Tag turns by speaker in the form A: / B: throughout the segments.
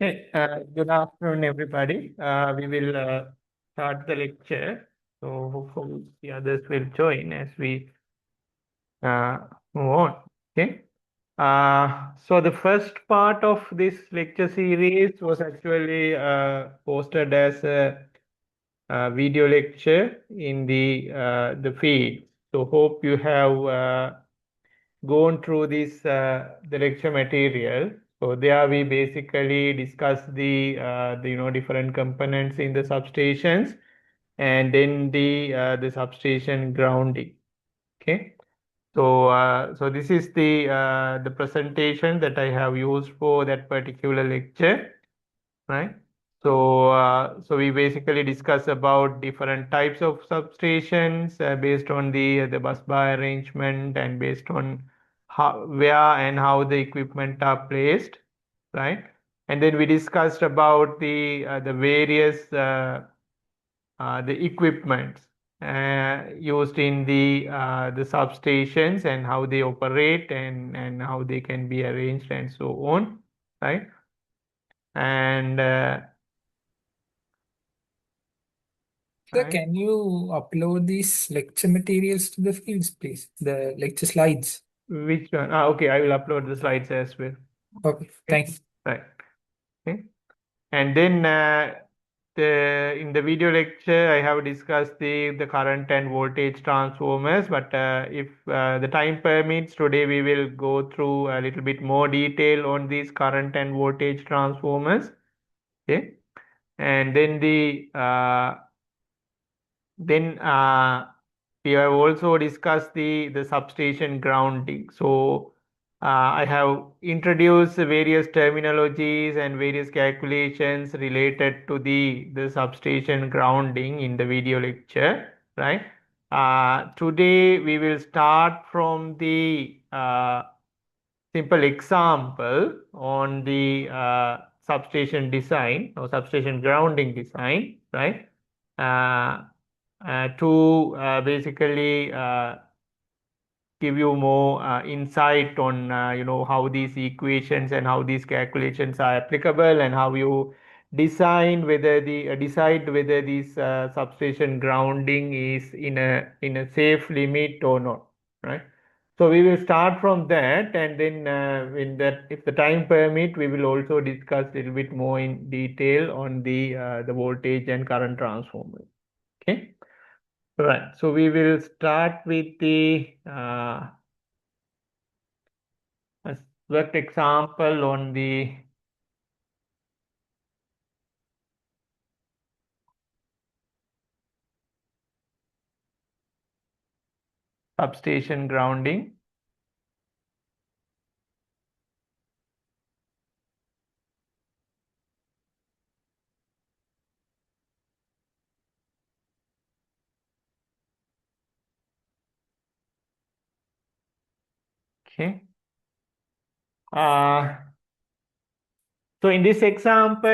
A: Hey, good afternoon, everybody. We will start the lecture. So hopefully the others will join as we uh, move on. Okay. So the first part of this lecture series was actually posted as a video lecture in the feed. So hope you have gone through this the lecture material. So there we basically discuss the different components in the substations and then the substation grounding. Okay. So this is the presentation that I have used for that particular lecture, right? So we basically discuss about different types of substations based on the bus bar arrangement and based on how, where and how the equipment are placed, right? And then we discussed about the various the equipments used in the substations and how they operate and how they can be arranged and so on, right? And
B: Sir,
A: right.
B: can you upload these lecture materials to the fields, please? The lecture slides.
A: Which one? Okay, I will upload the slides as well.
B: Okay,
A: Okay,
B: thanks.
A: right. Okay, and then the in the video lecture I have discussed the current and voltage transformers. But if the time permits, today we will go through a little bit more detail on these current and voltage transformers. Okay, and then we have also discussed the substation grounding. So I have introduced various terminologies and various calculations related to the substation grounding in the video lecture, right? Today we will start from the simple example on the substation design or substation grounding design, right? Uh, to basically give you more insight on how these equations and how these calculations are applicable and how you decide whether this substation grounding is in a safe limit or not, right? So we will start from that, and then in that, if the time permit, we will also discuss a little bit more in detail on the voltage and current transformers. Okay. Right. So we will start with the a worked example on the substation grounding. Okay. Uh, so in this example,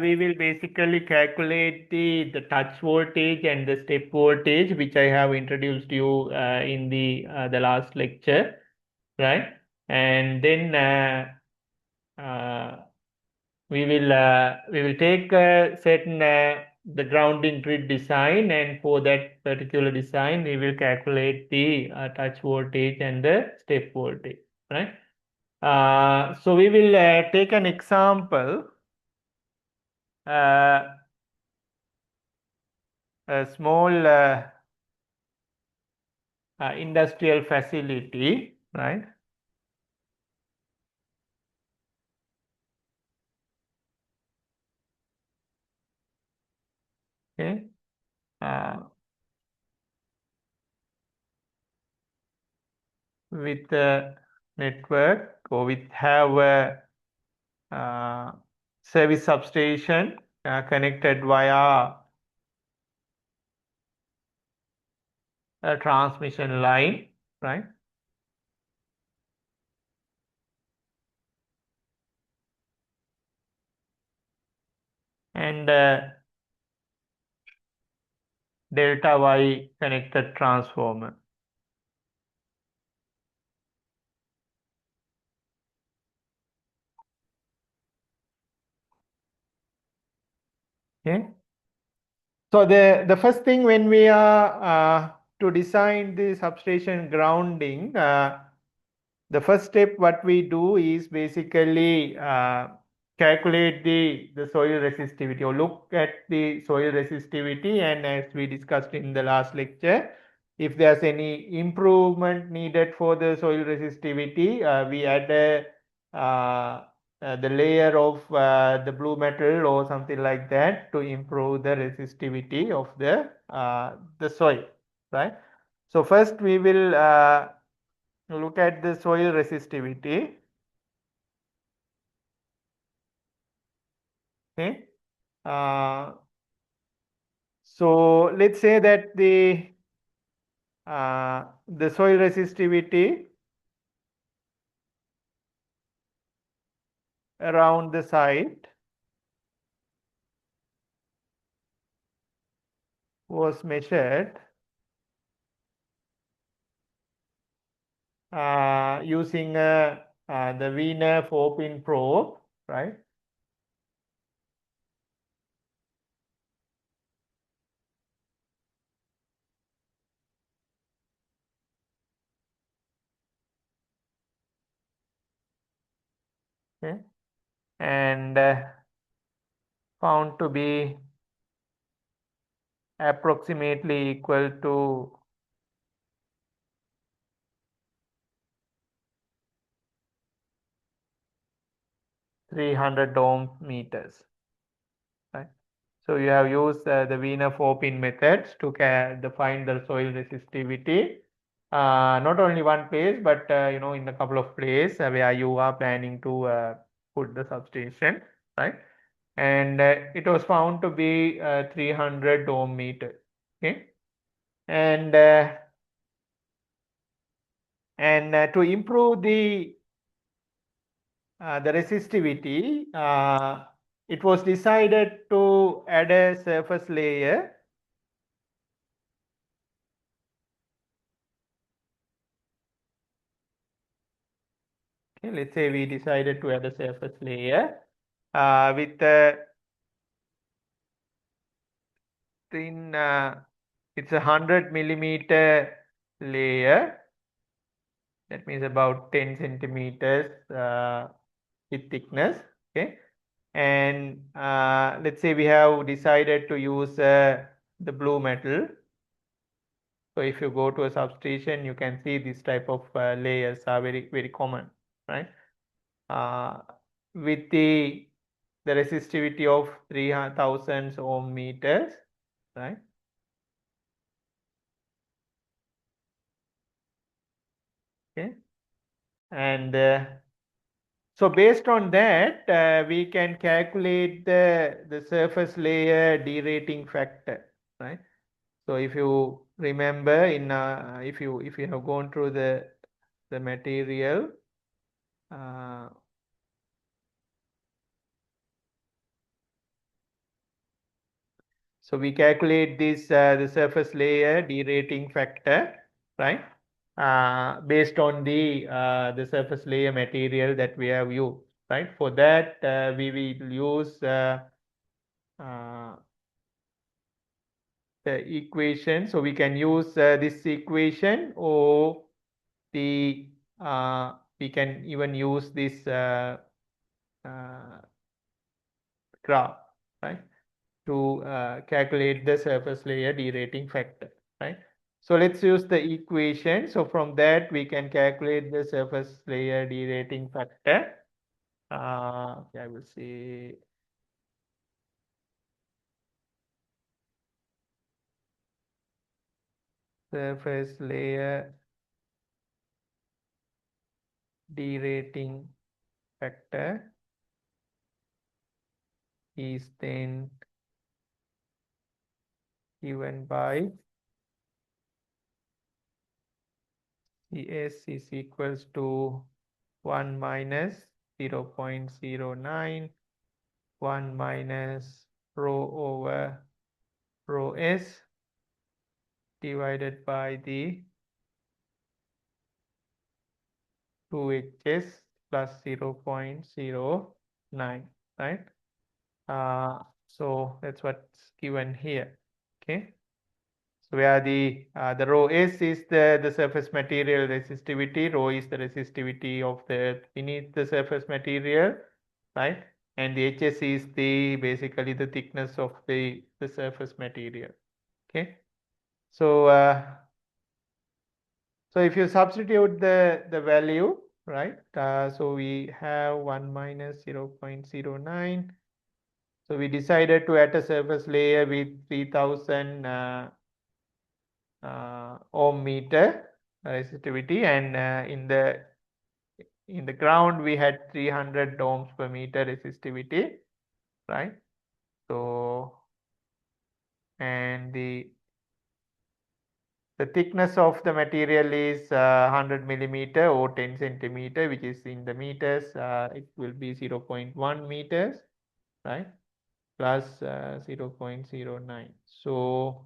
A: we will basically calculate the touch voltage and the step voltage, which I have introduced you in the last lecture, right? And then uh, we will take a certain the grounding grid design, and for that particular design we will calculate the touch voltage and the step voltage, right? So we will take an example, uh, a small industrial facility, right? Okay. uh, with a network, or with have a uh, service substation connected via a transmission line, right? And delta Y connected transformer. Okay. So the first thing when we are to design the substation grounding, the first step what we do is basically calculate the soil resistivity or look at the soil resistivity, and as we discussed in the last lecture, if there's any improvement needed for the soil resistivity, we add the layer of the blue metal or something like that to improve the resistivity of the soil, right? So first we will look at the soil resistivity. Okay. Uh, so let's say that the soil resistivity around the site was measured using the Wiener 4-pin probe, right? Okay. And found to be approximately equal to 300 ohm meters, right? So you have used the Wiener 4-pin methods to find the soil resistivity. Not only one place, but in a couple of places where you are planning to put the substation, right? And it was found to be 300 ohm meter. Okay, and to improve the resistivity, it was decided to add a surface layer. Okay, let's say we decided to add a surface layer with a thin, it's 100 millimeter layer. That means about 10 centimeters with thickness. Okay, and let's say we have decided to use the blue metal. So if you go to a substation, you can see this type of layers are very common, right? Uh, with the resistivity of 3000 ohm meters, right? Okay, and so based on that, we can calculate the surface layer derating factor, right? So if you remember, if you have gone through the material, uh, so we calculate this the surface layer derating factor, right? Based on the surface layer material that we have used, right? For that, we will use uh, the equation. So we can use this equation, or we can even use this uh, graph, right, to calculate the surface layer derating factor, right? So let's use the equation. So from that we can calculate the surface layer derating factor. I will say surface layer derating factor is then given by CS is equals to 1 minus 0.09, 1 minus rho over rho S divided by the 2HS plus 0.09, right? So that's what's given here. Okay. So where the rho S is the surface material resistivity, rho is the resistivity of the beneath the surface material, right? And the HS is the basically the thickness of the surface material. Okay. So so if you substitute the value, right? So we have 1 minus 0.09. So we decided to add a surface layer with 3000 ohm meter resistivity, and in the ground we had 300 ohms per meter resistivity, right? So and the thickness of the material is 100 millimeter or 10 centimeter, which is in the meters. It will be 0.1 meters, right? Plus 0.09. So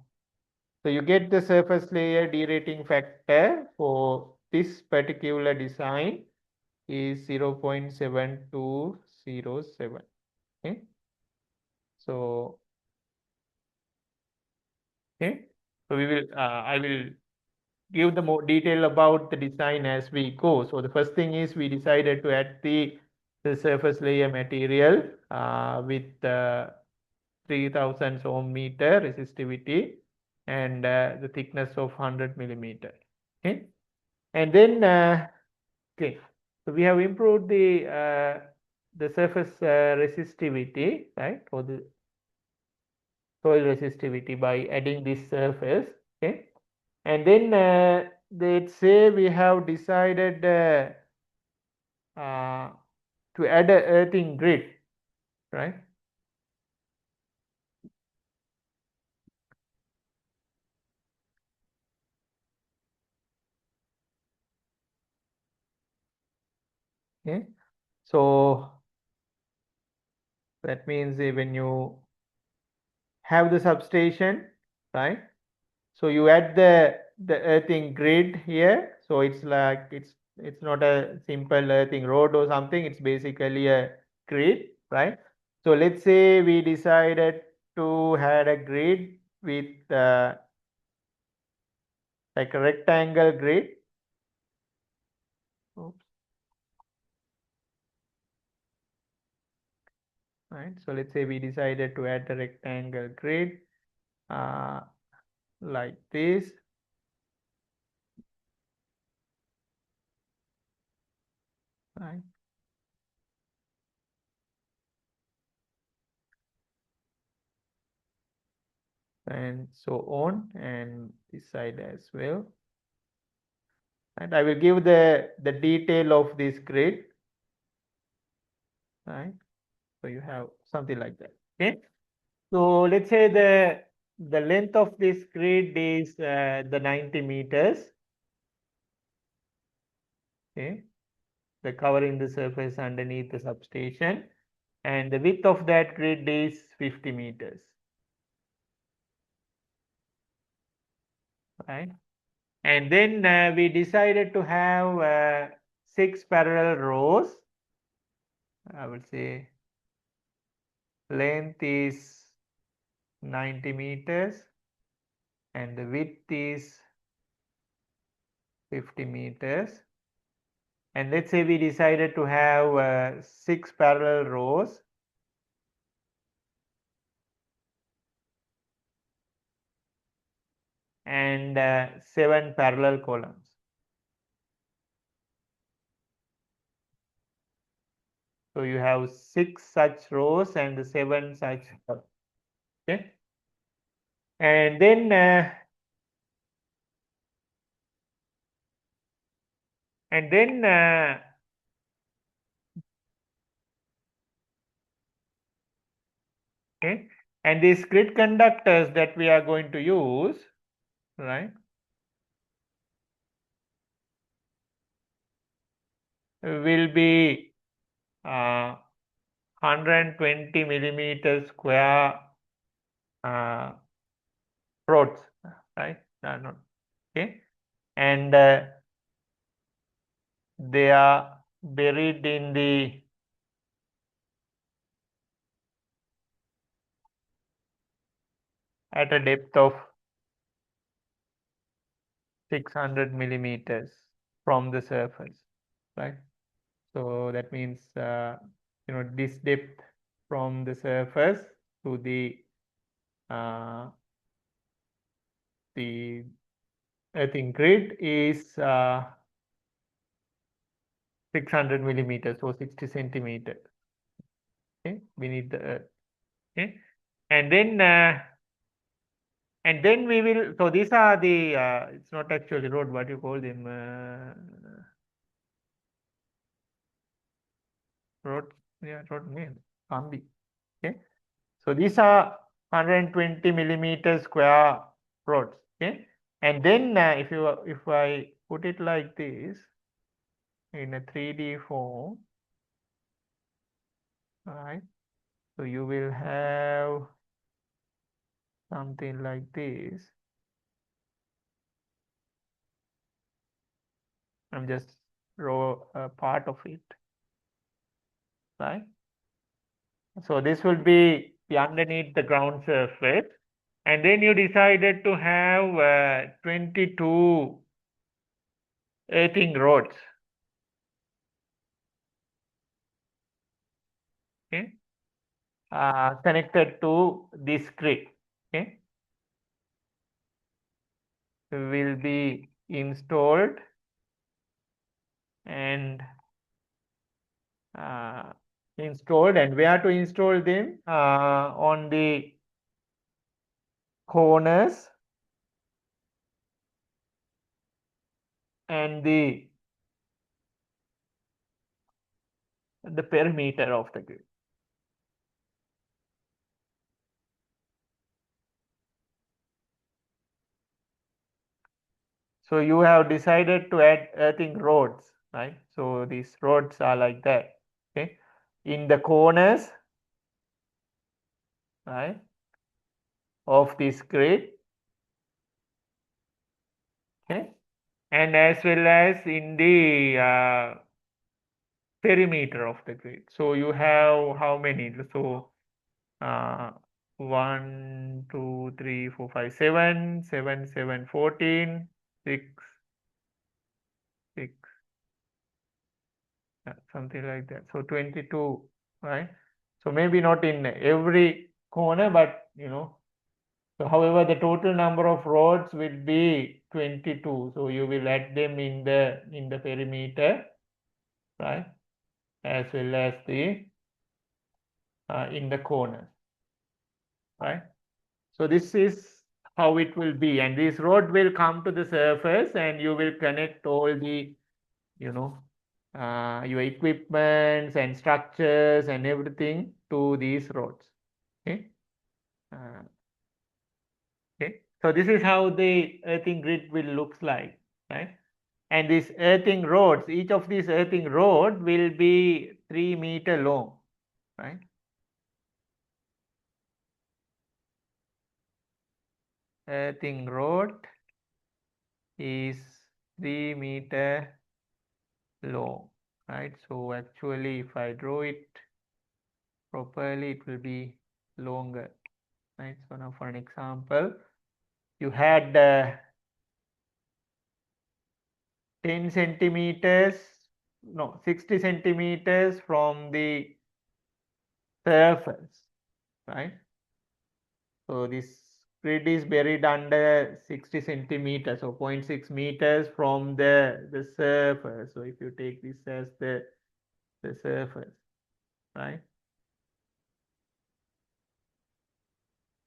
A: you get the surface layer derating factor for this particular design is 0.7207. Okay. So okay. So I will give the more detail about the design as we go. So the first thing is we decided to add the surface layer material with 3000 ohm meter resistivity and the thickness of 100 millimeter. Okay. And then okay, so we have improved the surface resistivity, right, or the soil resistivity by adding this surface. Okay, and then let's say we have decided uh, to add a earthing grid, right? Okay, so that means when you have the substation, right? So you add the earthing grid here. So it's like it's not a simple earthing road or something. It's basically a grid, right? So let's say we decided to had a grid with like a rectangle grid. Oops. Right. So let's say we decided to add a rectangle grid uh, like this. Right. And so on, and this side as well. And I will give the detail of this grid, right? So you have something like that. Okay. So let's say the length of this grid is the 90 meters. Okay. The covering the surface underneath the substation, and the width of that grid is 50 meters. Right. And then we decided to have 6 parallel rows. I would say length is 90 meters and the width is 50 meters. And let's say we decided to have 6 parallel rows. And 7 parallel columns. So you have 6 such rows and 7 such columns. Okay. And then okay, and these grid conductors that we are going to use, right, will be 120 millimeter square rods, right? No. Okay, and they are buried in the at a depth of 600 millimeters from the surface, right? So that means, this depth from the surface to the earthing grid is 600 millimeters, so 60 centimeters. Okay, beneath the earth. Okay, and then we will. So these are the. It's not actually road. What you call them? Road. Yeah, road name. Kambi. Okay. So these are 120 millimeter square rods. Okay. And then if I put it like this in a 3D form, right? So you will have something like this. I'm just draw a part of it, right? So this will be underneath the ground surface. And then you decided to have 22 earthing rods. Okay. Connected to this grid. Okay. Will be installed and where to install them? On the corners and the perimeter of the grid. So you have decided to add earthing rods, right? So these rods are like that. Okay, in the corners, right, of this grid. Okay, and as well as in the perimeter of the grid. So you have how many? So 1, 2, 3, 4, 5, 7, 7, 7, 14, 6, 6, something like that. So 22, right? So maybe not in every corner, but so however, the total number of rods will be 22. So you will add them in the perimeter, right? As well as the in the corners, right? So this is how it will be, and this rod will come to the surface, and you will connect all the your equipments and structures and everything to these rods. Okay. Uh, okay. So this is how the earthing grid will looks like, right? And these earthing rods, each of these earthing rod will be 3 meter long, right? Earthing rod is 3 meter long, right? So actually, if I draw it properly, it will be longer, right? So now for an example, you had 10 centimeters, no, 60 centimeters from the surface, right? So this grid is buried under 60 centimeters, so 0.6 meters from the surface. So if you take this as the surface, right?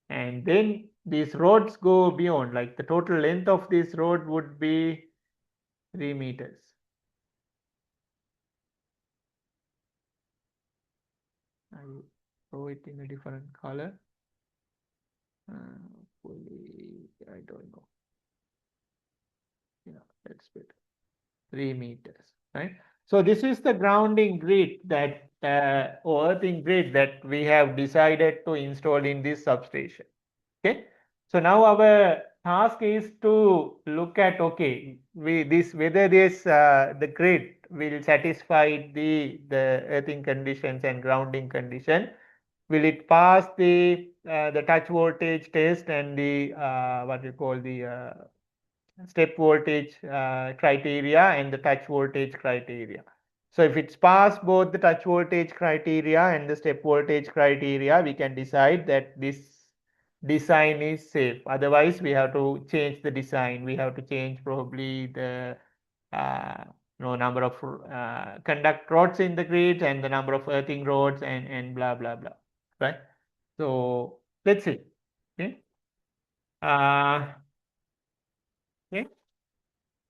A: And then these roads go beyond, like the total length of this road would be 3 meters. I will throw it in a different color. I don't know. Yeah, that's better. 3 meters, right? So this is the grounding grid that or earthing grid that we have decided to install in this substation. Okay. So now our task is to look at, okay, whether the grid will satisfy the earthing conditions and grounding condition. Will it pass the the touch voltage test and the what we call the step voltage criteria and the touch voltage criteria. So if it's passed both the touch voltage criteria and the step voltage criteria, we can decide that this design is safe. Otherwise, we have to change the design. We have to change probably the uh, number of conduct rods in the grid and the number of earthing rods and blah blah blah. Right. So let's see. Okay. Okay.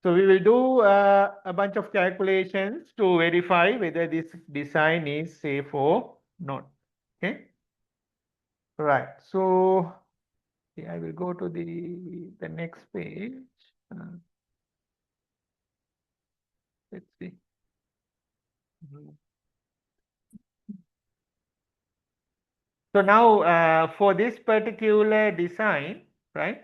A: So we will do a bunch of calculations to verify whether this design is safe or not. Okay. Right. So I will go to the next page. Let's see. So now for this particular design, right?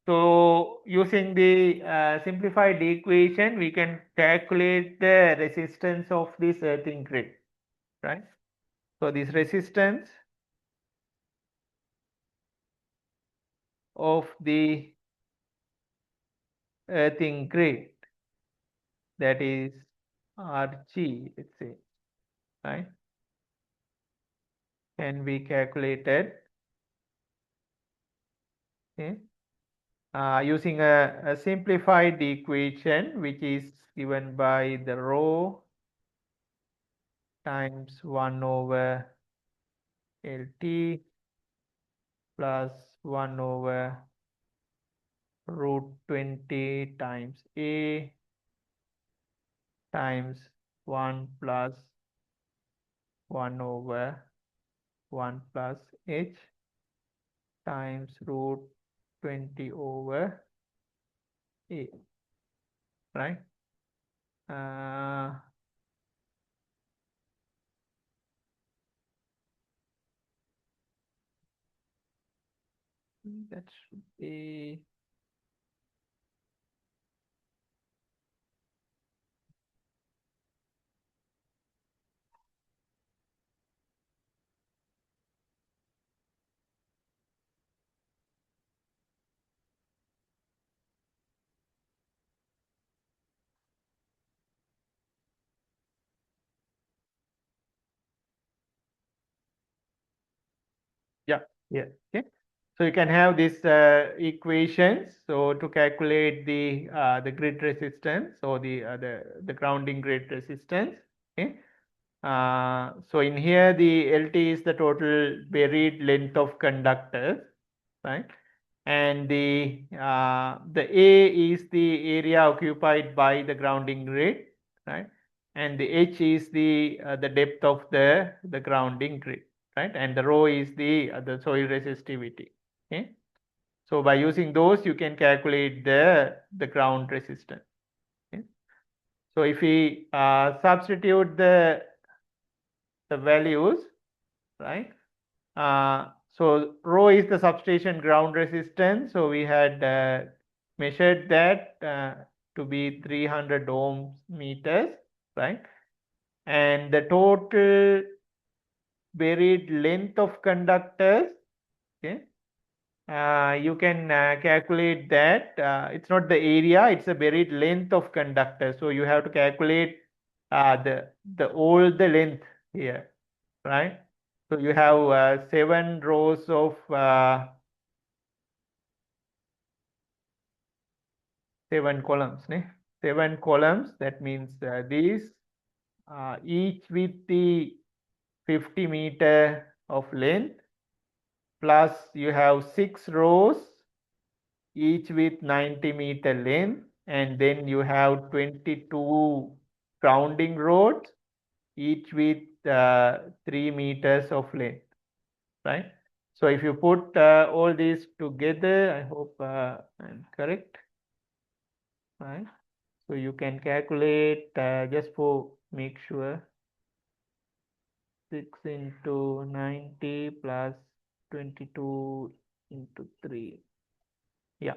A: So using the simplified equation, we can calculate the resistance of this earthing grid, right? So this resistance of the earthing grid, that is Rg, let's say, right, can be calculated, okay, using a simplified equation which is given by the rho times 1 over Lt plus 1 over root 20 times A times 1 plus 1 over 1 plus H times root 20 over A, right? That should be yeah, yeah, okay. So you can have these equations. So to calculate the grid resistance or the grounding grid resistance. Okay. So in here the LT is the total buried length of conductors, right? And the A is the area occupied by the grounding grid, right? And the H is the depth of the grounding grid, right? And the rho is the soil resistivity. Okay. So by using those, you can calculate the ground resistance. Okay. So if we substitute the values, right? So rho is the substation ground resistance. So we had measured that to be 300 ohms meters, right? And the total buried length of conductors, okay, you can calculate that. It's not the area, it's the buried length of conductors. So you have to calculate all the length here, right? So you have 7 rows of 7 columns, ne? 7 columns. That means these each with the 50 meter of length, plus you have 6 rows each with 90 meter length, and then you have 22 grounding rods each with 3 meters of length, right? So if you put all these together, I hope I'm correct, right? So you can calculate just for make sure 6 into 90 plus 22 into 3. Yeah.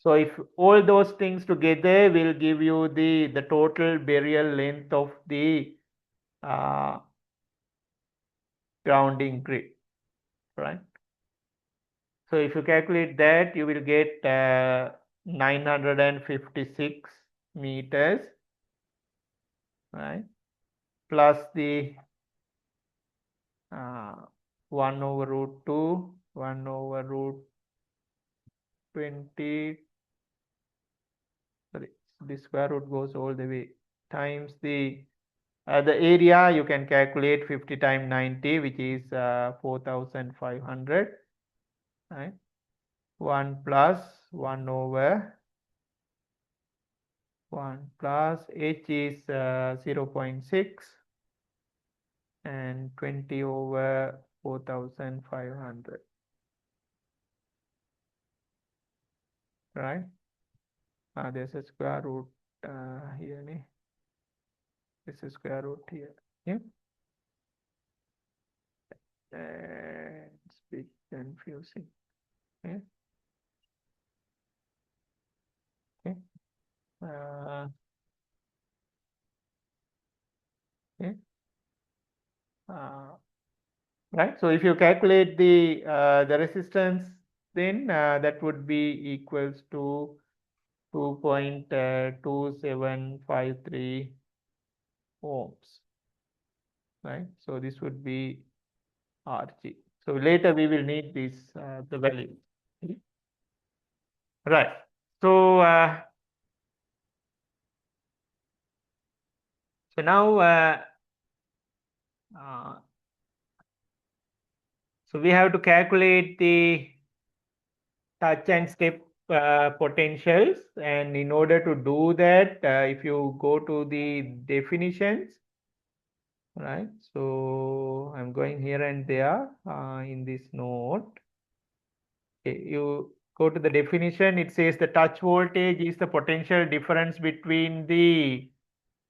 A: So if all those things together will give you the total burial length of the uh, grounding grid, right? So if you calculate that, you will get 956 meters, right? Plus the 1 over root 2, 1 over root 20, sorry, the square root goes all the way, times the area. You can calculate 50 times 90, which is 4,500, right? 1 plus 1 over 1 plus h is 0.6 and 20 over 4,500, right? There's a square root here. This is square root here. Yeah. It's a bit confusing. Yeah. Okay. Okay. Right. So if you calculate the resistance, then that would be equals to 2.2753 ohms. Right. So this would be Rg. So later we will need this the value. Right. So now so we have to calculate the touch and step potentials, and in order to do that, if you go to the definitions, right? So I'm going here and there in this note. Okay, you go to the definition. It says the touch voltage is the potential difference between the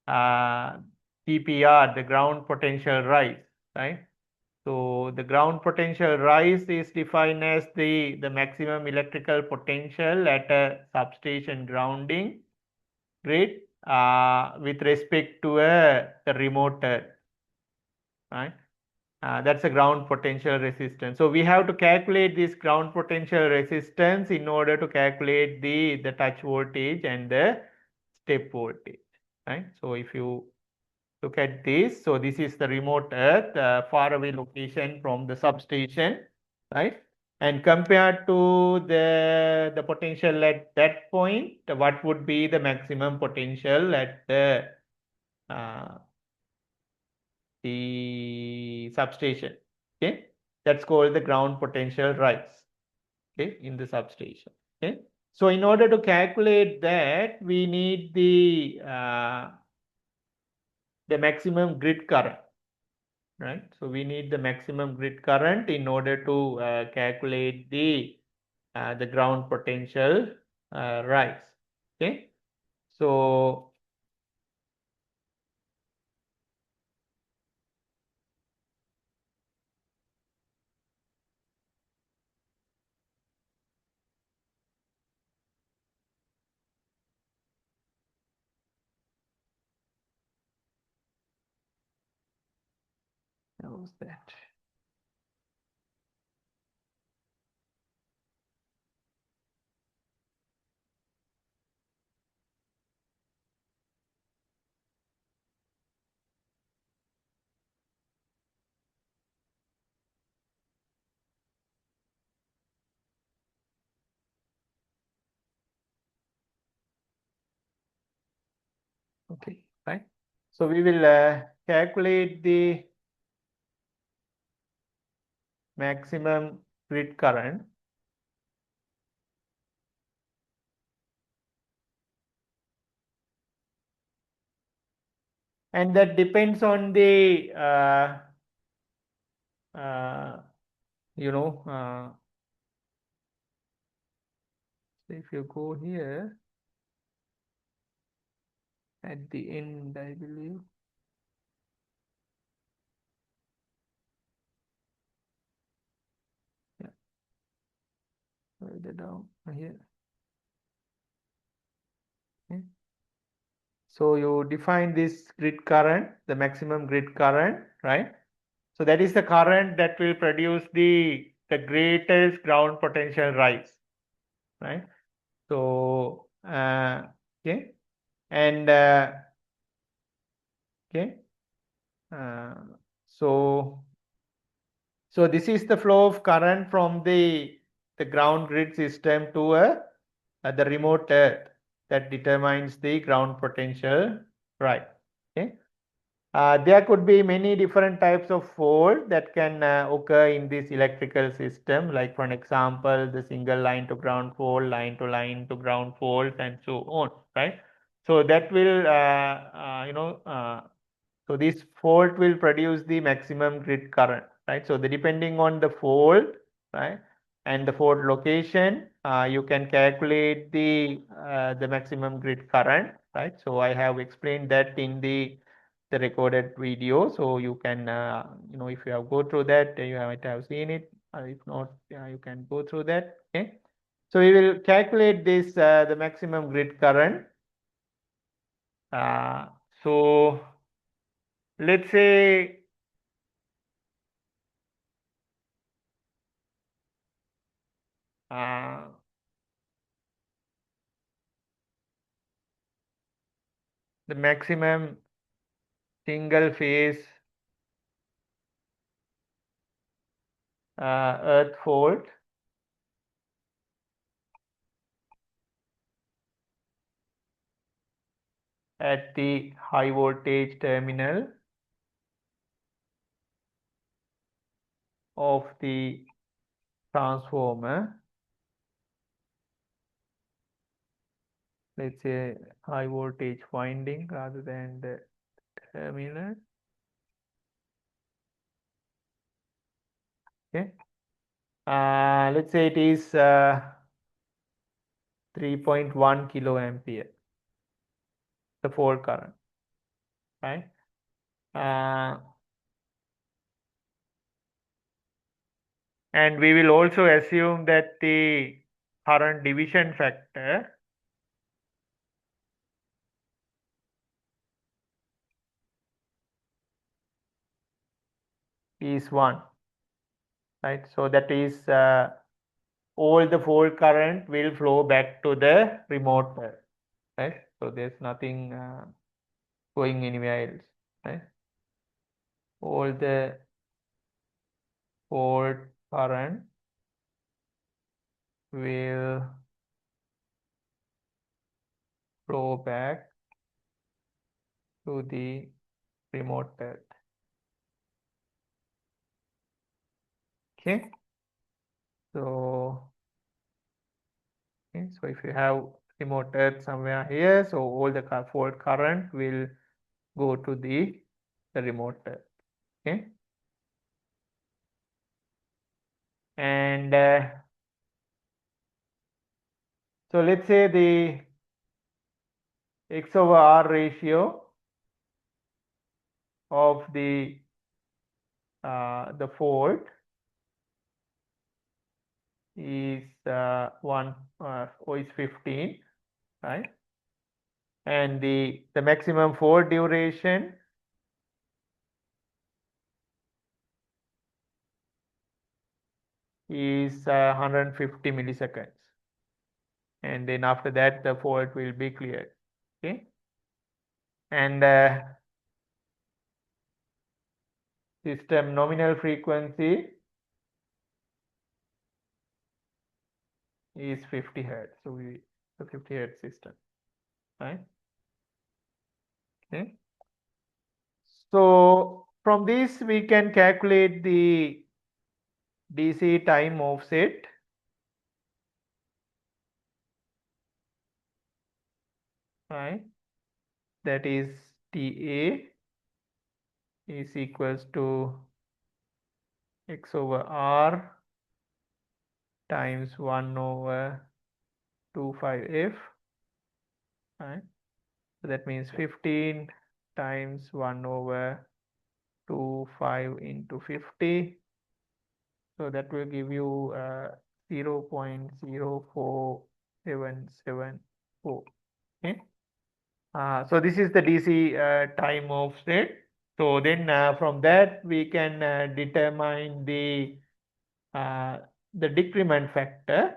A: GPR, the ground potential rise, right? So the ground potential rise is defined as the maximum electrical potential at a substation grounding grid with respect to a remoter, right? That's a ground potential resistance. So we have to calculate this ground potential resistance in order to calculate the touch voltage and the step voltage, right? So if you look at this, so this is the remote earth, far away location from the substation, right? And compared to the potential at that point, what would be the maximum potential at uh, the substation? Okay, that's called the ground potential rise. Okay, in the substation. Okay, so in order to calculate that, we need the maximum grid current, right? So we need the maximum grid current in order to calculate the ground potential rise. Okay, so how's that? Okay, right. So we will calculate the maximum grid current. And that depends on the uh, you know if you go here at the end, I believe. Yeah, further down here. Okay. So you define this grid current, the maximum grid current, right? So that is the current that will produce the the greatest ground potential rise, right? So, okay, and okay, uh, so so this is the flow of current from the ground grid system to the remote earth that determines the ground potential, right? Okay. There could be many different types of fault that can occur in this electrical system, like for an example, the single line to ground fault, line to ground fault, and so on, right? So that will, so this fault will produce the maximum grid current, right? So depending on the fault, right, and the fault location, you can calculate the maximum grid current, right? So I have explained that in the recorded video, so you can if you have go through that, you might have seen it. If not, you can go through that. Okay, so we will calculate this the maximum grid current. Uh, so let's say uh, the maximum single phase earth fault at the high voltage terminal of the transformer. Let's say high voltage winding rather than the terminal. Okay. Let's say it is 3.1 kilo ampere, the fault current, right? And we will also assume that the current division factor is 1, right? So that is all the fault current will flow back to the remote pair, right? So there's nothing going anywhere else, right? All the fault current will flow back to the remote pair. Okay, so okay, so if you have remote earth somewhere here, so all the fault current will go to the remote earth. Okay, and so let's say the X over R ratio of the fault is 1 or is 15, right? And the maximum fault duration is 150 milliseconds, and then after that the fault will be cleared. Okay, and system nominal frequency is 50 hertz. So the 50 hertz system, right? Okay. So from this we can calculate the DC time offset, right? That is TA is equals to X over R times 1 over 25F, right? So that means 15 times 1 over 25 into 50. So that will give you 0.04774. Okay. So this is the DC time offset. So then from that we can determine the decrement factor.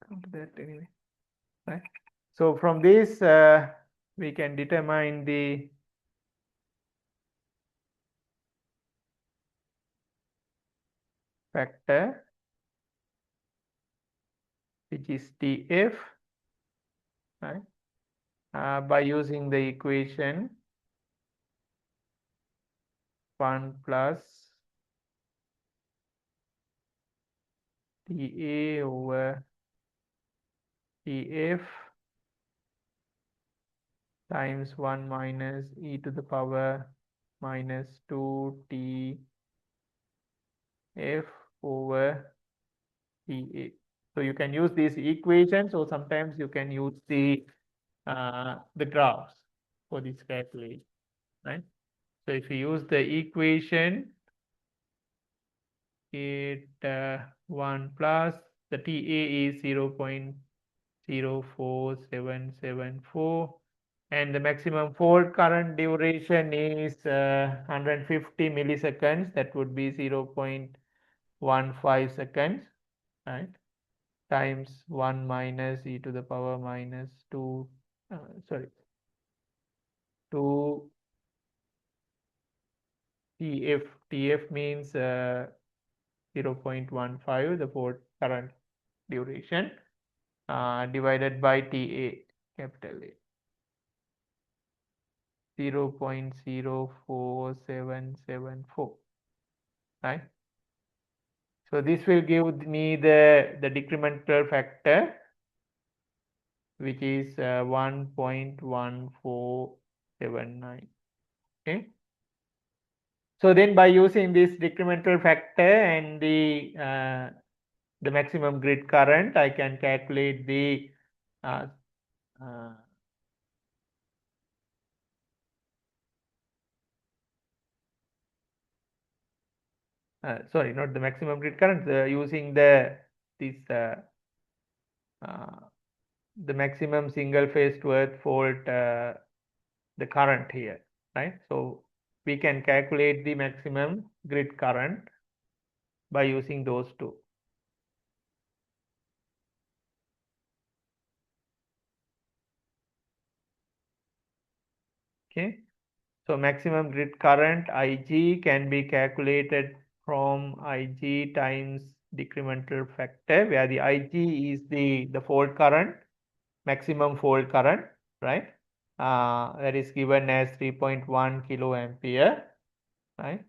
A: Come to that anyway. Right. So from this, we can determine the factor, which is TF, right, by using the equation 1 plus TA over TF times 1 minus e to the power minus 2 TF over TA. So you can use these equations, or sometimes you can use the graphs for this calculation, right? So if you use the equation, it 1 plus the TA is 0.04774, and the maximum fault current duration is 150 milliseconds. That would be 0.15 seconds, right? Times 1 minus e to the power minus 2, 2 TF. TF means 0.15, the fault current duration, divided by TA, capital A, 0.04774, right? So this will give me the decremental factor, which is 1.1479. Okay. So then by using this decremental factor and the maximum grid current, I can calculate the uh, uh, sorry, not the maximum grid current, using this uh, the maximum single phase to earth fault, the current here, right? So we can calculate the maximum grid current by using those two. Okay, so maximum grid current Ig can be calculated from Ig times decremental factor, where the Ig is the fault current, maximum fault current, right? That is given as 3.1 kilo ampere, right?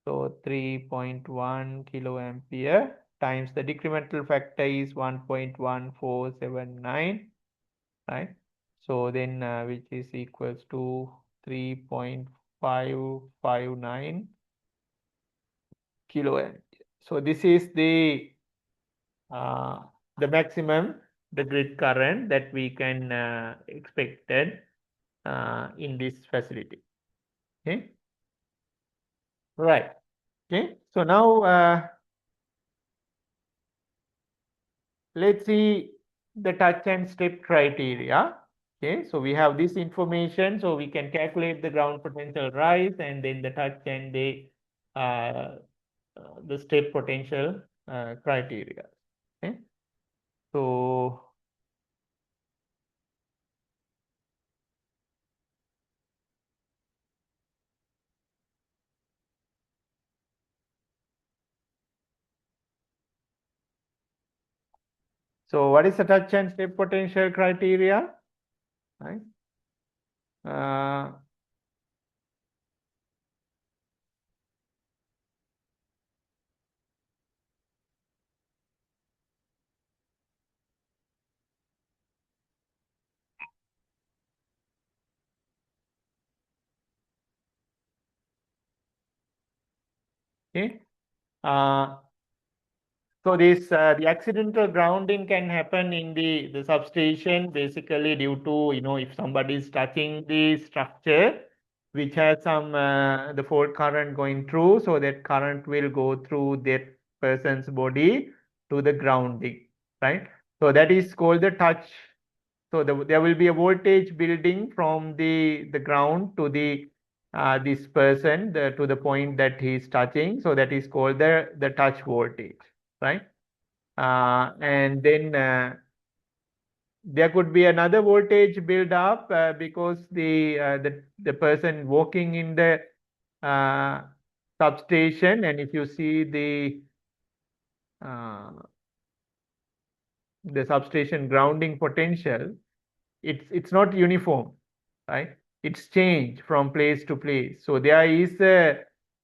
A: So 3.1 kilo ampere times the decremental factor is 1.1479, right? So then which is equals to 3.559 kilo ampere. So this is uh, the maximum, the grid current that we can expected in this facility. Okay, right. Okay, so now let's see the touch and step criteria. Okay, so we have this information, so we can calculate the ground potential rise and then the touch and the step potential criteria. Okay, so what is the touch and step potential criteria? Right. Okay. So this the accidental grounding can happen in the substation basically due to, if somebody is touching the structure which has some the fault current going through, so that current will go through that person's body to the grounding, right? So that is called the touch. So there will be a voltage building from the ground to the this person to the point that he is touching. So that is called the touch voltage, right? And then there could be another voltage build up because the person walking in the uh, substation, and if you see uh, the substation grounding potential, it's not uniform, right? It's changed from place to place. So there is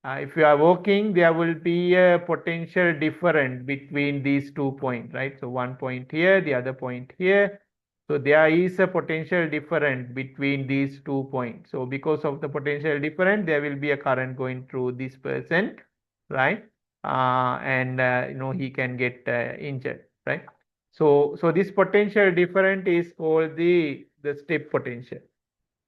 A: if you are walking, there will be a potential difference between these 2 points, right? So one point here, the other point here. So there is a potential difference between these 2 points. So because of the potential difference, there will be a current going through this person, right? And he can get injured, right? So this potential difference is called the step potential,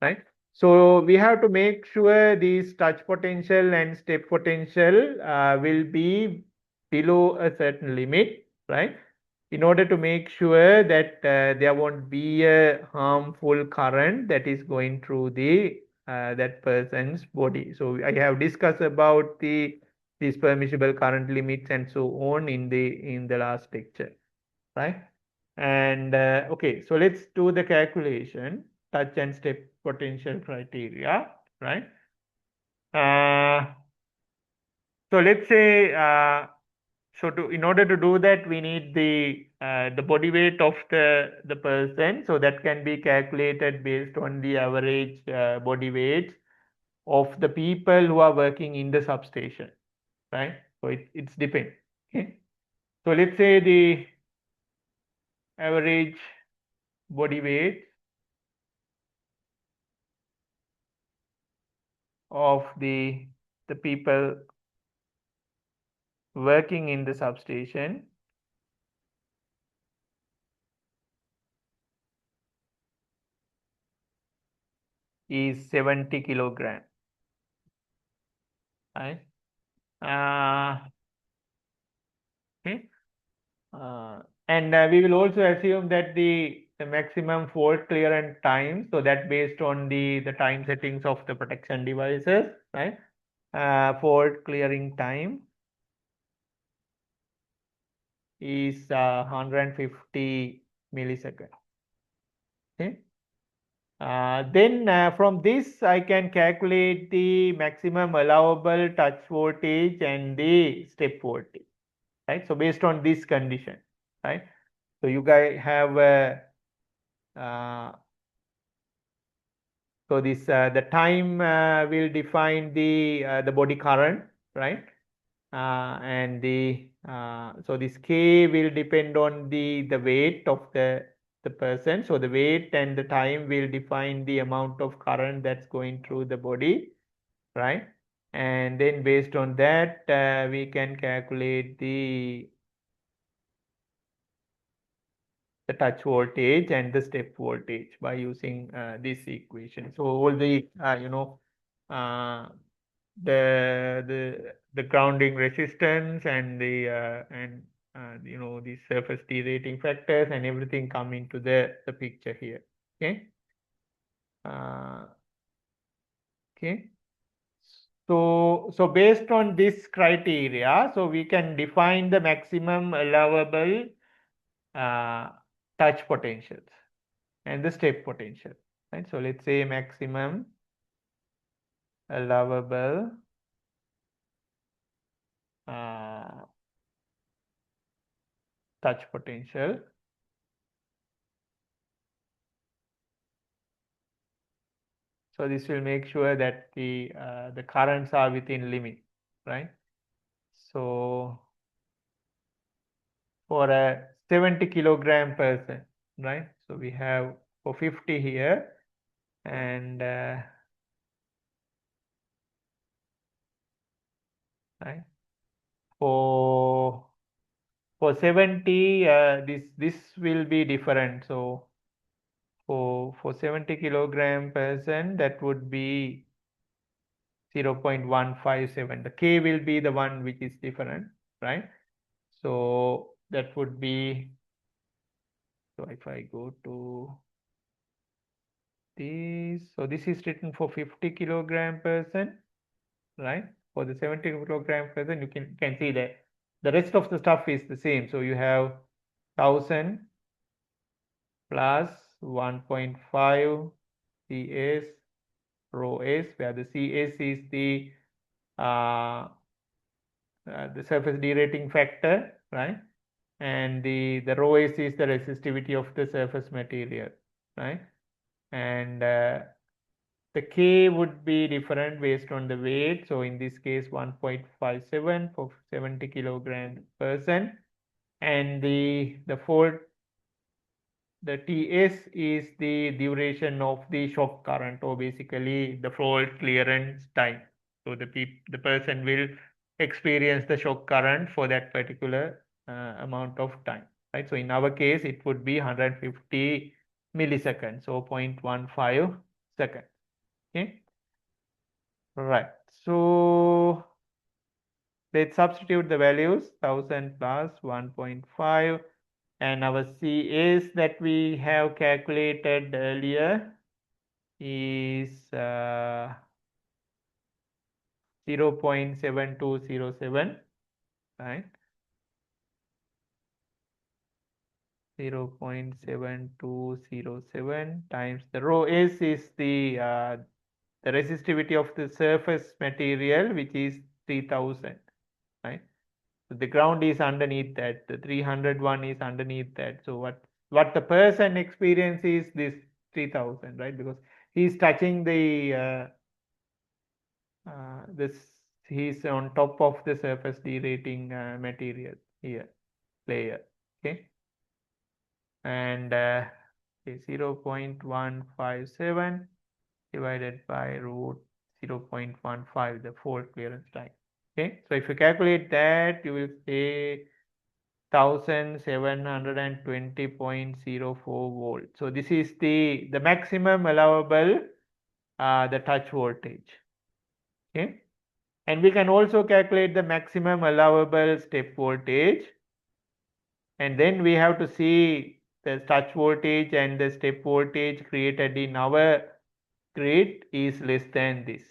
A: right? So we have to make sure these touch potential and step potential will be below a certain limit, right? In order to make sure that there won't be a harmful current that is going through the that person's body. So I have discussed about these permissible current limits and so on in the last lecture, right? And okay, so let's do the calculation, touch and step potential criteria, right? Uh, so let's say, in order to do that, we need the body weight of the person. So that can be calculated based on the average body weight of the people who are working in the substation, right? So it's depend. Okay. So let's say the average body weight of the people working in the substation is 70 kilogram, right? Uh, okay. Uh, and we will also assume that the maximum fault clearance time, so that based on the time settings of the protection devices, right? Fault clearing time is 150 milliseconds. Okay. Then from this I can calculate the maximum allowable touch voltage and the step voltage, right? So based on this condition, right? So you guys have uh, so this the time will define the body current, right? And so this K will depend on the weight of the person. So the weight and the time will define the amount of current that's going through the body, right? And then based on that, we can calculate the touch voltage and the step voltage by using this equation. So all the uh, the grounding resistance and the surface derating factors and everything come into the picture here. Okay. Uh, okay. So based on this criteria, so we can define the maximum allowable uh, touch potentials and the step potential, right? So let's say maximum allowable uh, touch potential. So this will make sure that the currents are within limit, right? So for a 70 kilogram person, right? So we have for 50 here, and right, for For 70, this will be different. So for 70 kilogram person, that would be 0.157. The K will be the one which is different, right? So that would be, so if I go to this, so this is written for 50 kilogram person, right? For the 70 kilogram person, you can see that the rest of the stuff is the same. So you have 1000 plus 1.5 CS rho S, where the CS is uh, the surface derating factor, right? And the rho S is the resistivity of the surface material, right? And the K would be different based on the weight. So in this case, 1.57 for 70 kilogram person. And the fault, the TS is the duration of the shock current, or basically the fault clearance time. So the person will experience the shock current for that particular amount of time, right? So in our case, it would be 150 milliseconds, so 0.15 seconds. Okay, right. So let's substitute the values, 1000 plus 1.5, and our CAs that we have calculated earlier is 0.7207, right? 0.7207 times the rho S is the resistivity of the surface material, which is 3000, right? So the ground is underneath that, the 301 is underneath that. So what the person experiences is this 3000, right? Because he's touching this, he's on top of the surface derating material here, layer. Okay, and 0.157 divided by root 0.15, the fault clearance time. Okay, so if you calculate that, you will say 1720.04 volt. So this is the maximum allowable the touch voltage. Okay, and we can also calculate the maximum allowable step voltage, and then we have to see the touch voltage and the step voltage created in our grid is less than this,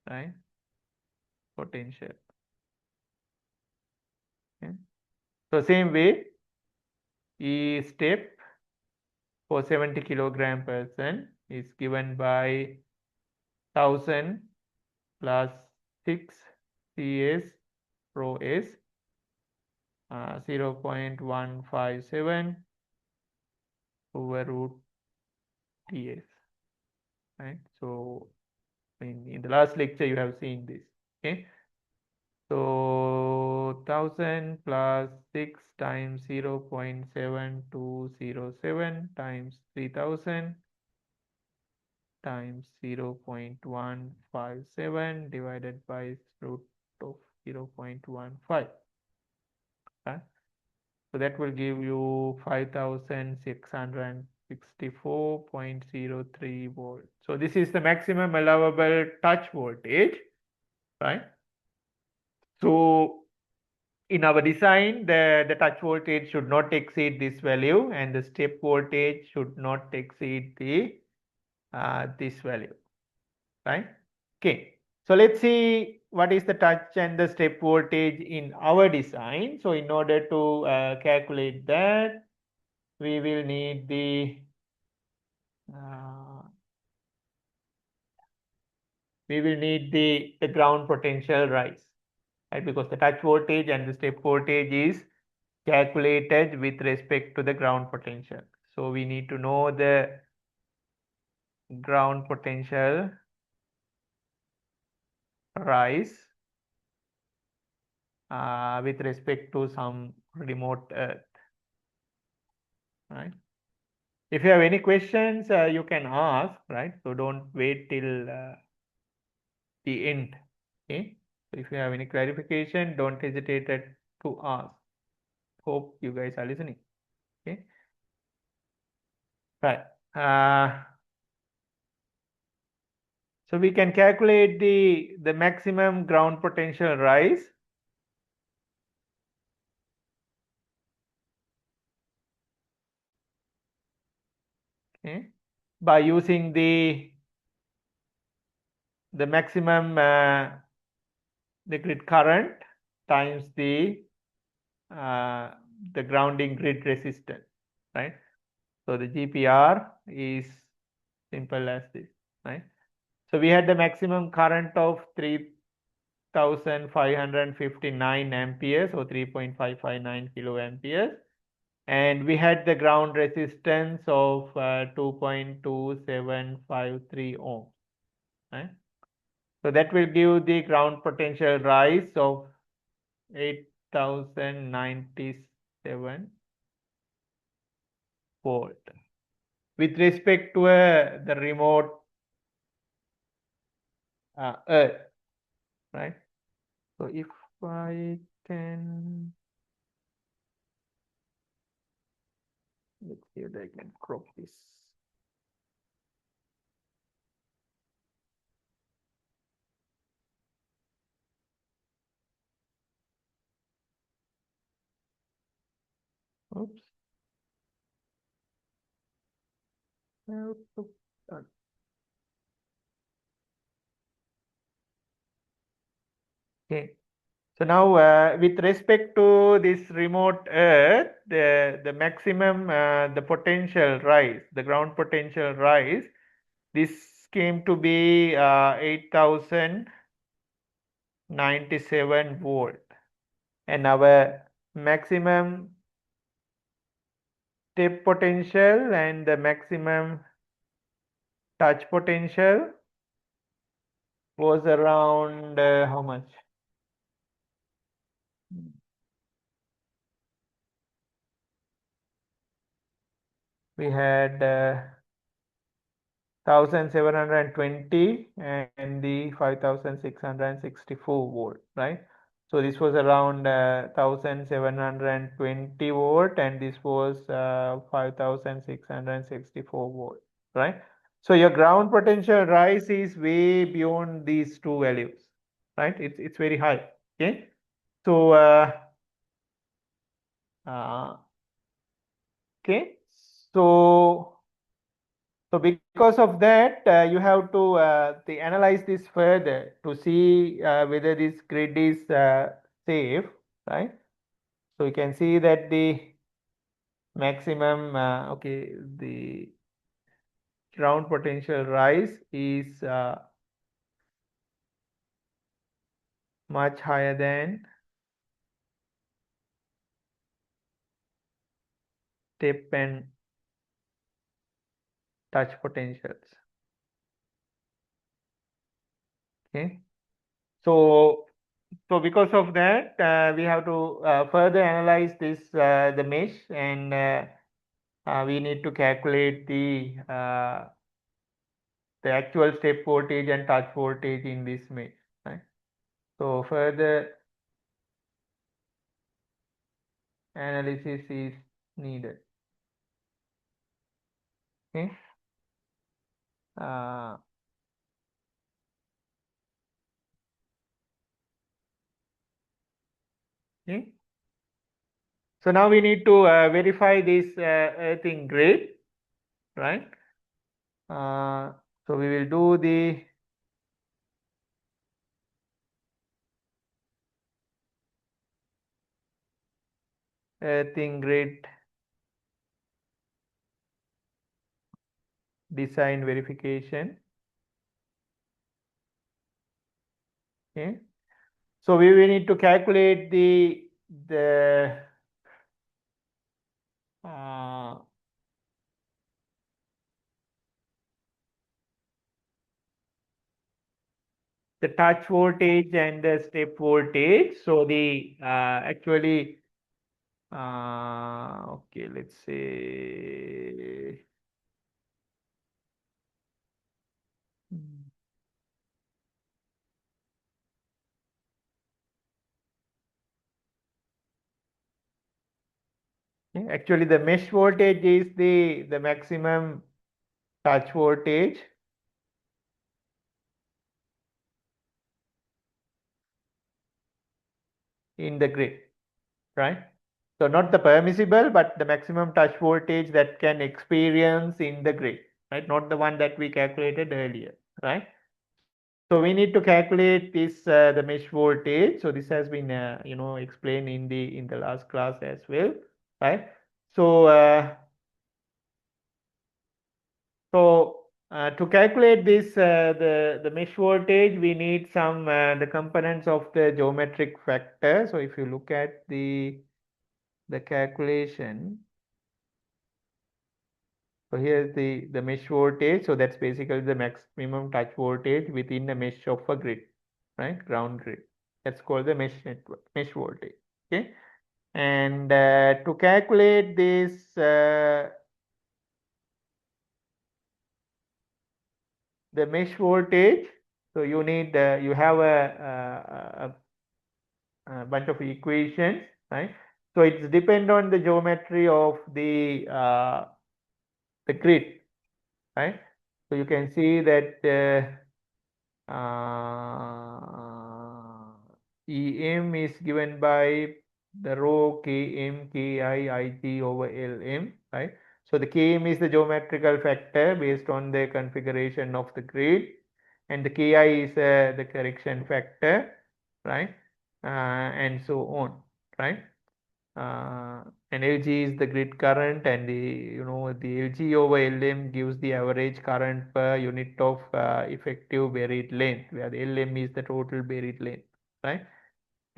A: right? Potential. Okay. So same way, E step for 70 kilogram person is given by 1000 plus 6 CS rho S 0.157 over root TS, right? So in the last lecture you have seen this. Okay, so 1000 plus 6 times 0.7207 times 3000 times 0.157 divided by root of 0.15. Right? So that will give you 5664.03 volt. So this is the maximum allowable touch voltage, right? So in our design, the touch voltage should not exceed this value, and the step voltage should not exceed the this value, right? Okay, so let's see what is the touch and the step voltage in our design. So in order to calculate that, we will need uh, the ground potential rise, right? Because the touch voltage and the step voltage is calculated with respect to the ground potential. So we need to know the ground potential rise with respect to some remote earth, right? If you have any questions, you can ask, right? So don't wait till the end. Okay. So if you have any clarification, don't hesitate to ask. Hope you guys are listening. Okay. Right. So we can calculate the maximum ground potential rise. Okay. By using the maximum the grid current times uh, the grounding grid resistance, right? So the GPR is simple as this, right? So we had the maximum current of 3,559 amperes or 3.559 kiloamperes, and we had the ground resistance of 2.2753 ohms, right? So that will give the ground potential rise of 8,097 volt with respect to the remote Earth, right? So if I can, let's see if I can crop this. Oops. Okay. So now, with respect to this remote Earth, the maximum the potential rise, the ground potential rise, this came to be 8,097 volt, and our maximum step potential and the maximum touch potential was around how much? We had 1,720 and the 5,664 volt, right? So this was around 1,720 volt, and this was 5,664 volt, right? So your ground potential rise is way beyond these two values, right? It's very high. Okay. So okay. So because of that, you have to analyze this further to see whether this grid is safe, right? So you can see that the maximum, okay, the ground potential rise is much higher than step and touch potentials. Okay. So because of that, we have to further analyze this the mesh, and we need to calculate the actual step voltage and touch voltage in this mesh, right? So further analysis is needed. Okay. Uh, okay. So now we need to verify this earthing grid, right? So we will do the earthing grid design verification. Okay. So we will need to calculate the uh, the touch voltage and the step voltage. So the actually okay, let's say hmm, Okay. Actually, the mesh voltage is the maximum touch voltage in the grid, right? So not the permissible, but the maximum touch voltage that can experience in the grid, right? Not the one that we calculated earlier, right? So we need to calculate this the mesh voltage. So this has been explained in the last class as well, right? So to calculate this the mesh voltage, we need some the components of the geometric factor. So if you look at the calculation, so here's the mesh voltage. So that's basically the maximum touch voltage within the mesh of a grid, right? Ground grid. That's called the mesh network, mesh voltage. Okay. And to calculate this, the mesh voltage, so you need you have a bunch of equations, right? So it's depend on the geometry of the grid, right? So you can see that EM is given by the rho Km Ki over Lm, right? So the Km is the geometrical factor based on the configuration of the grid, and the Ki is the correction factor, right? And so on, right? And LG is the grid current, and the LG over LM gives the average current per unit of effective buried length, where the LM is the total buried length, right?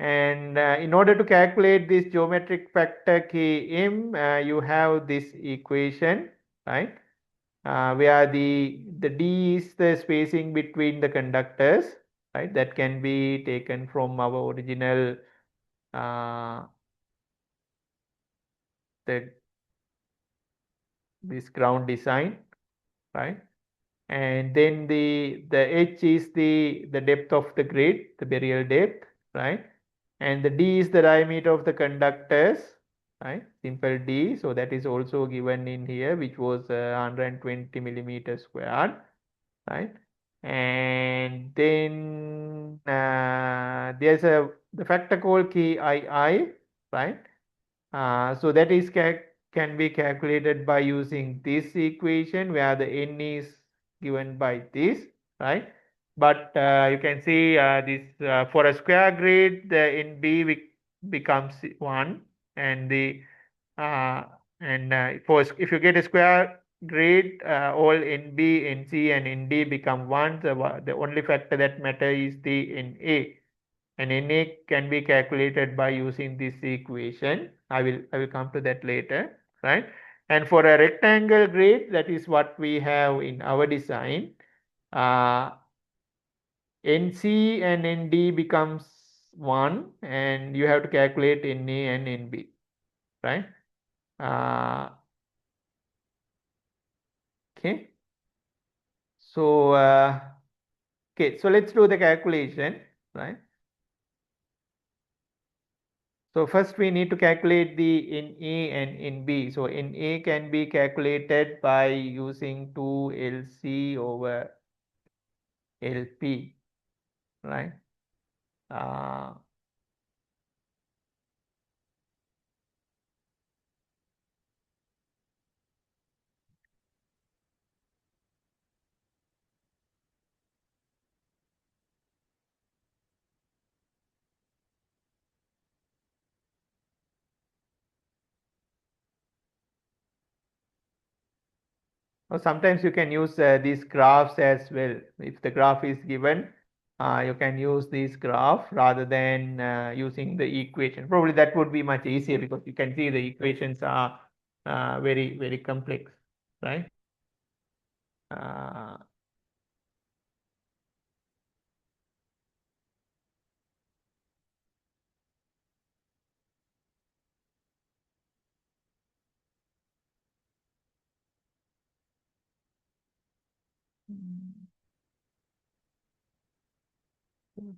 A: And in order to calculate this geometric factor Km, you have this equation, right? Where the D is the spacing between the conductors, right? That can be taken from our original uh, the this ground design, right? And then the H is the depth of the grid, the burial depth, right? And the D is the diameter of the conductors, right? Simple D. So that is also given in here, which was 120 millimeters squared, right? And then there's the factor called KII, right? So that is can be calculated by using this equation, where the n is given by this, right? But you can see this for a square grid, the NB becomes 1, and the uh, and for if you get a square grid, all NB, NC, and ND become 1. So the only factor that matter is the NA, and Na can be calculated by using this equation. I will come to that later, right? And for a rectangle grid, that is what we have in our design. Uh, NC and ND becomes 1, and you have to calculate Na and NB, right? Uh, okay. So okay, so let's do the calculation, right? So first we need to calculate the NA and NB. So NA can be calculated by using 2LC over LP, right? Uh, or sometimes you can use these graphs as well. If the graph is given, you can use this graph rather than using the equation. Probably that would be much easier, because you can see the equations are very, very complex, right? Uh,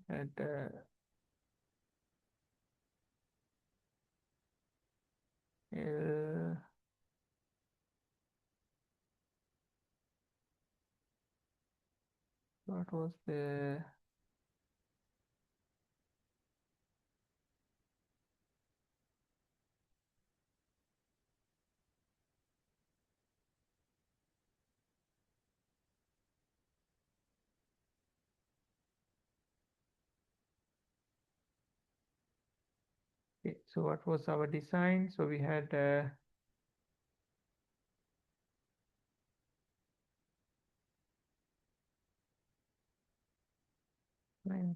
A: and, What was the okay, so what was our design? So we had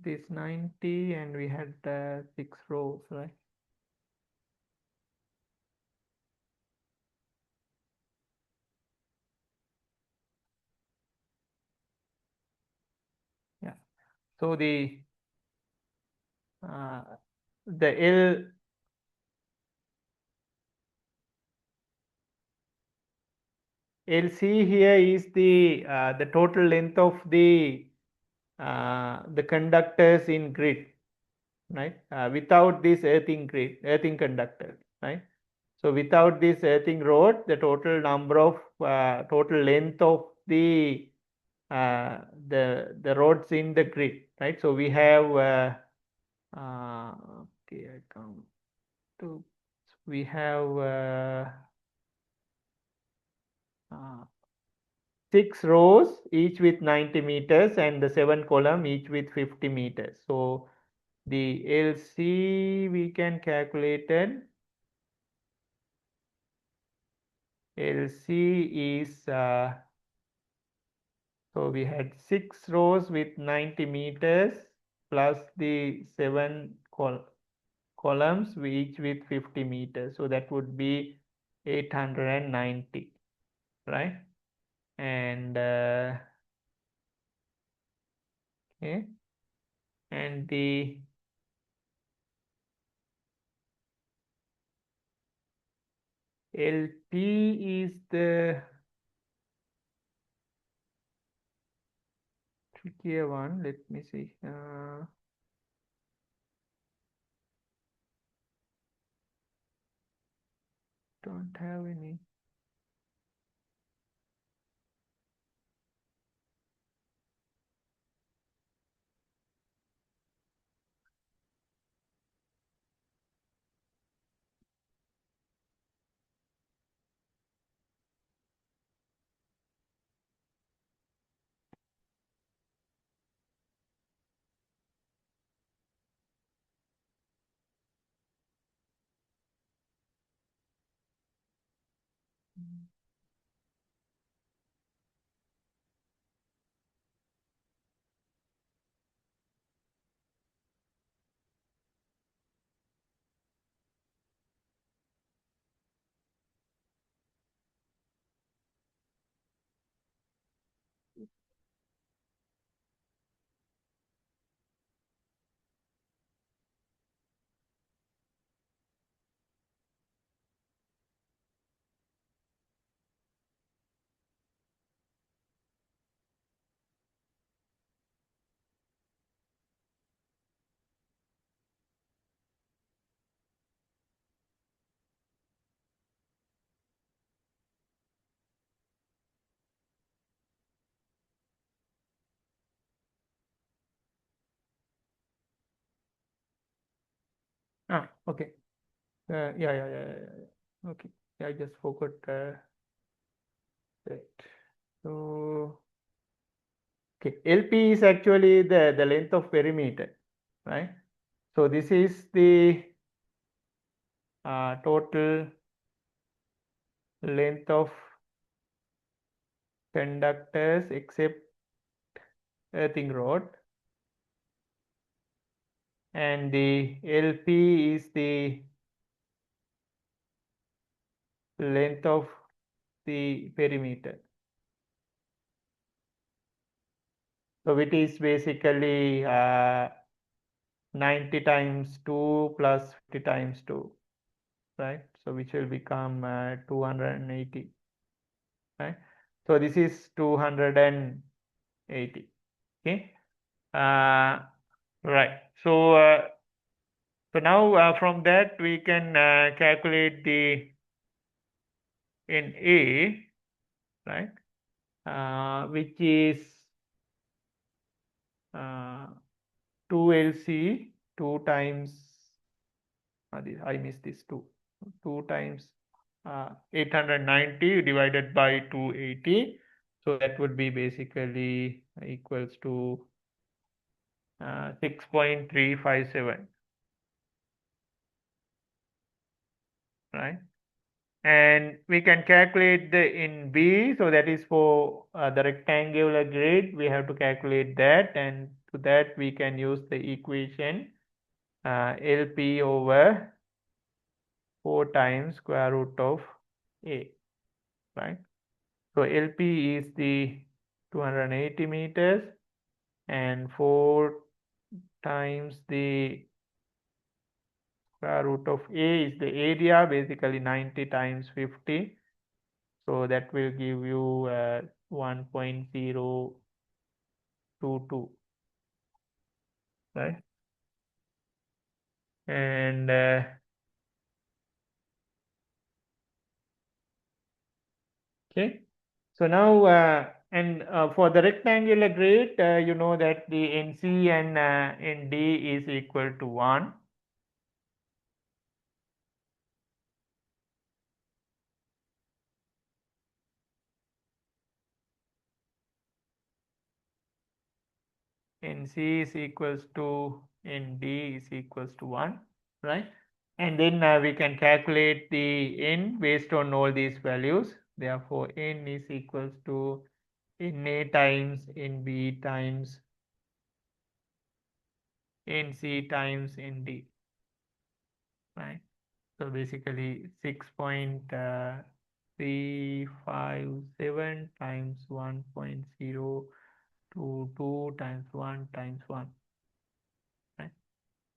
A: this 90 and we had 6 rows, right? Yeah. So uh, the LC here is the total length of the conductors in grid, right? Without this earthing conductor, right? So without this earthing rod, the total number of total length of the rods in the grid, right? So we have okay, I count to we have 6 rows each with 90 meters and the 7 column each with 50 meters. So the LC we can calculate it. LC is so we had 6 rows with 90 meters plus the 7 columns each with 50 meters. So that would be 890, right? And okay, and the LP is the trickier one. Let me see. Don't have any. Okay. Yeah. Okay. Yeah, I just forgot that. So, okay, LP is actually the length of perimeter, right? So this is the total length of conductors except earthing rod, and the LP is the length of the perimeter. So it is basically 90 times 2 plus 50 times 2, right? So which will become 280, right? So this is 280, okay? Right. So now from that we can calculate the NA, right? Which is 2LC 2 times, I missed this 2 times 890 divided by 280. So that would be basically equals to 6.357, right? And we can calculate the in B, so that is for the rectangular grid, we have to calculate that, and to that we can use the equation LP over 4 times square root of A, right? So LP is the 280 meters and 4 times the square root of A is the area, basically 90 times 50. So that will give you 1.022, right? And okay. So now, for the rectangular grid, you know that the NC and ND is equal to 1. NC is equals to ND is equals to 1, right? And then we can calculate the N based on all these values. Therefore, N is equals to NA times NB times NC times ND, right? So basically 6.357 times 1.022 times 1 times 1, right?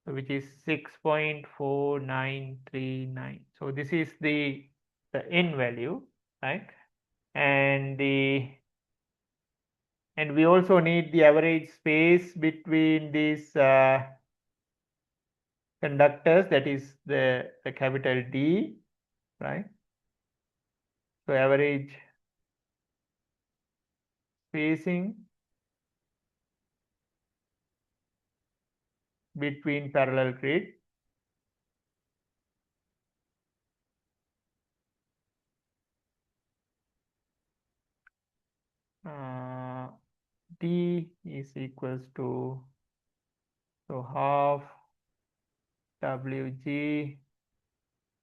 A: So which is 6.4939. So this is the N value, right? And we also need the average space between these conductors, that is the capital D, right? So average spacing between parallel grid D is equals to, so half WG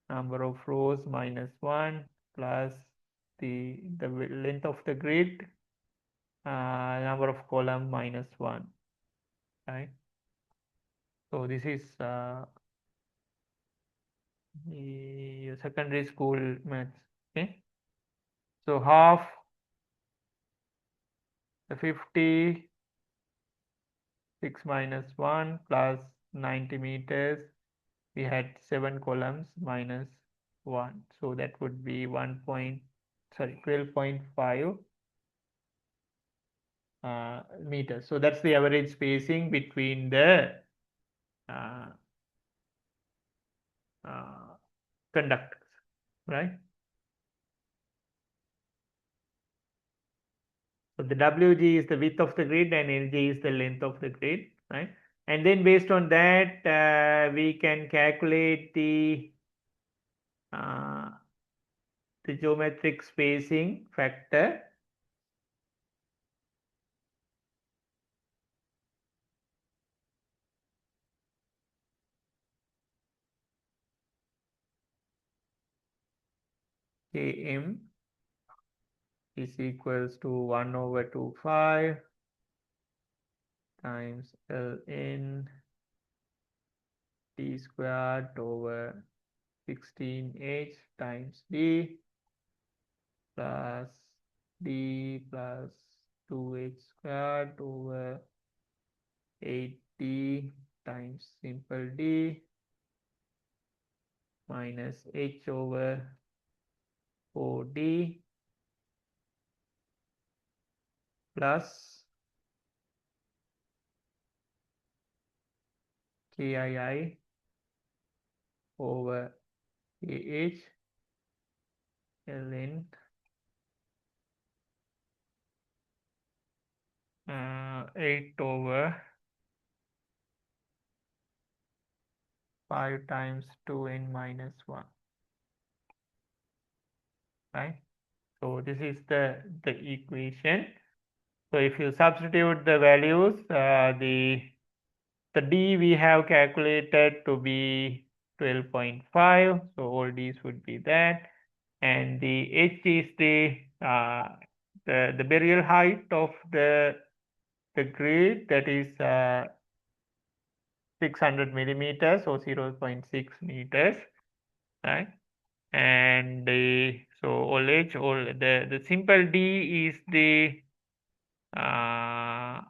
A: number of rows minus 1 plus the length of the grid number of column minus 1, right? So this is the secondary school maths. Okay, so half the 50 6 minus 1 plus 90 meters, we had 7 columns minus 1, so that would be 12.5 meters. So that's the average spacing between the uh, conductors, right? So the WG is the width of the grid and LG is the length of the grid, right? And then based on that, we can calculate the geometric spacing factor. Km is equals to 1 over 25 times Ln d squared over 16h times d plus d plus 2h squared over 8d times simple d minus h over 4d plus kii over kh ln 8 over 5 times 2n minus 1, right? So this is the equation. So if you substitute the values, the D we have calculated to be 12.5. So all these would be that, and the H is the burial height of the grid, that is 600 millimeters or 0.6 meters, right? And so all H, all the simple D is uh,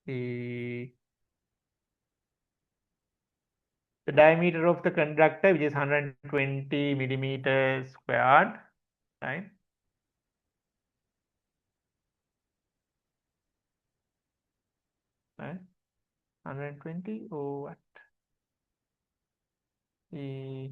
A: the diameter of the conductor, which is 120 millimeters squared, right? Right? 120 or what? The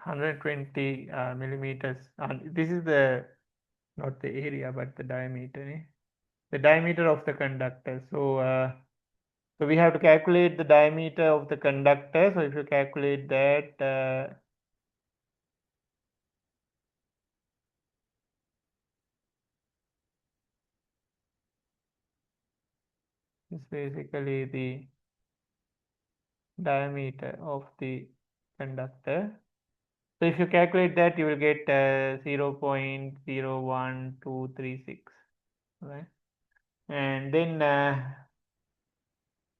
A: 120 millimeters. This is not the area, but the diameter. The diameter of the conductor. So we have to calculate the diameter of the conductor. So if you calculate that, it's basically the diameter of the conductor. So if you calculate that, you will get 0.01236, right? And then,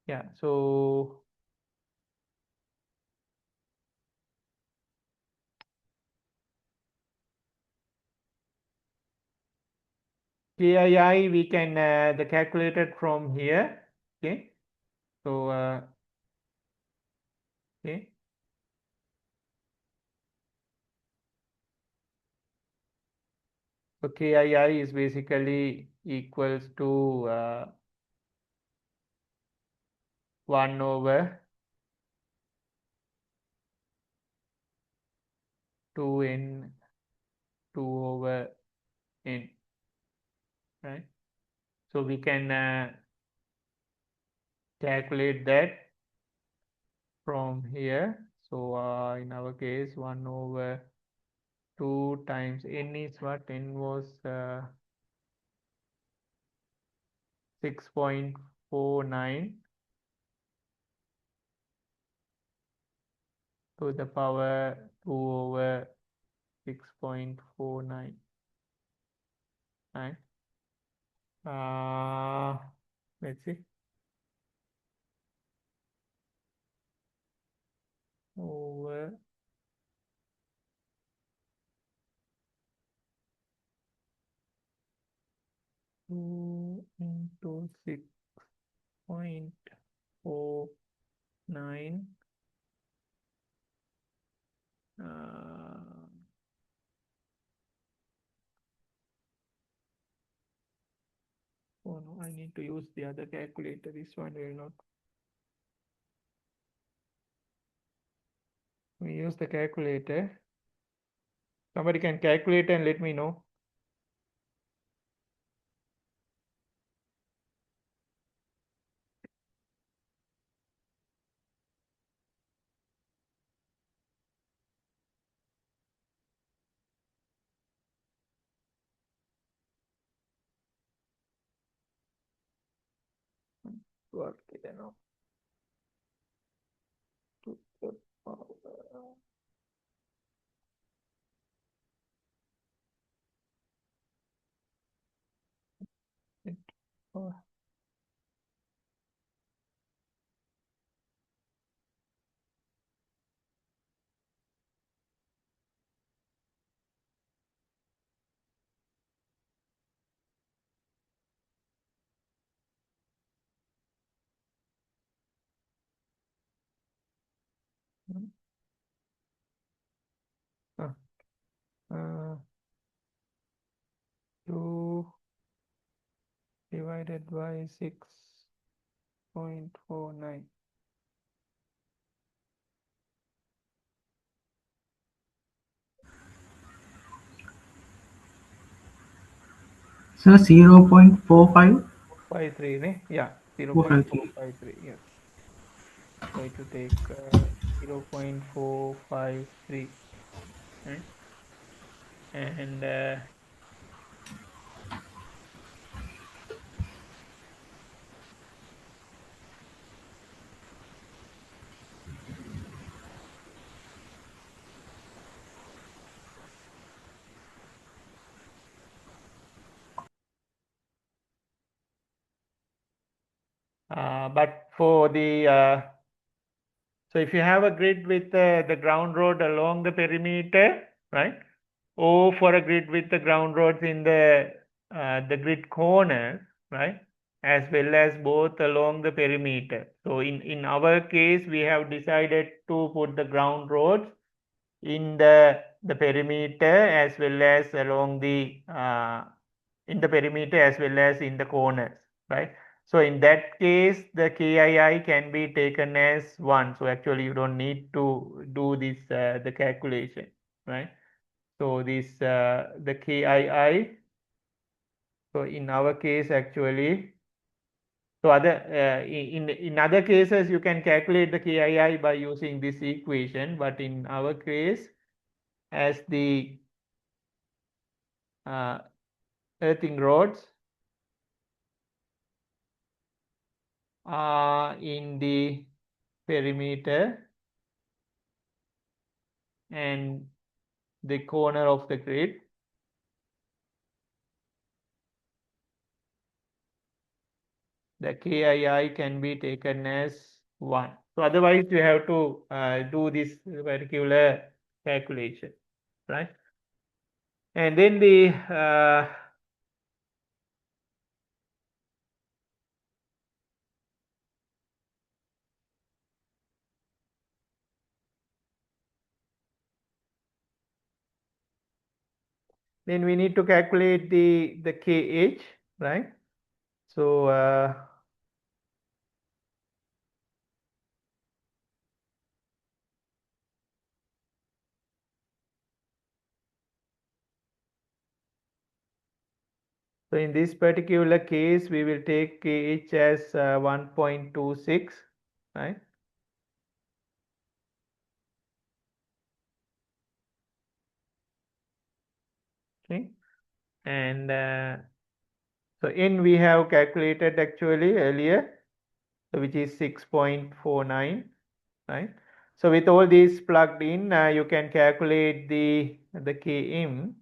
A: yeah, so KII we can the calculated from here. Okay, so okay, so KII is basically equals to 1 over 2n 2 over n, right? So we can calculate that from here. So in our case, 1 over 2 times n is what? N was 6.49 to the power 2 over 6.49, right? Let's see. Over 2 into 6.49. Oh no, I need to use the other calculator. This one will not. We use the calculator. Somebody can calculate and let me know. Work it out. To the power uh, 2 divided by 6.49.
C: So 0.45.
A: 53, yeah,
C: 453.
A: 0.453, yes. So it will take 0.453, right? And but for the so if you have a grid with the ground rod along the perimeter, right? Or for a grid with the ground rods in the grid corners, right? As well as both along the perimeter. So in our case, we have decided to put the ground rods in the perimeter as well as along the in the perimeter as well as in the corners, right? So in that case, the KII can be taken as 1. So actually, you don't need to do this the calculation, right? So this the KII. So in our case, actually, so other in other cases you can calculate the KII by using this equation, but in our case, as the uh, earthing rods are in the perimeter and the corner of the grid, the KII can be taken as 1. So otherwise you have to do this particular calculation, right? And then then we need to calculate the KH, right? So so in this particular case, we will take KH as 1.26, right? Okay, and so N we have calculated actually earlier, so which is 6.49, right? So with all these plugged in, you can calculate the Km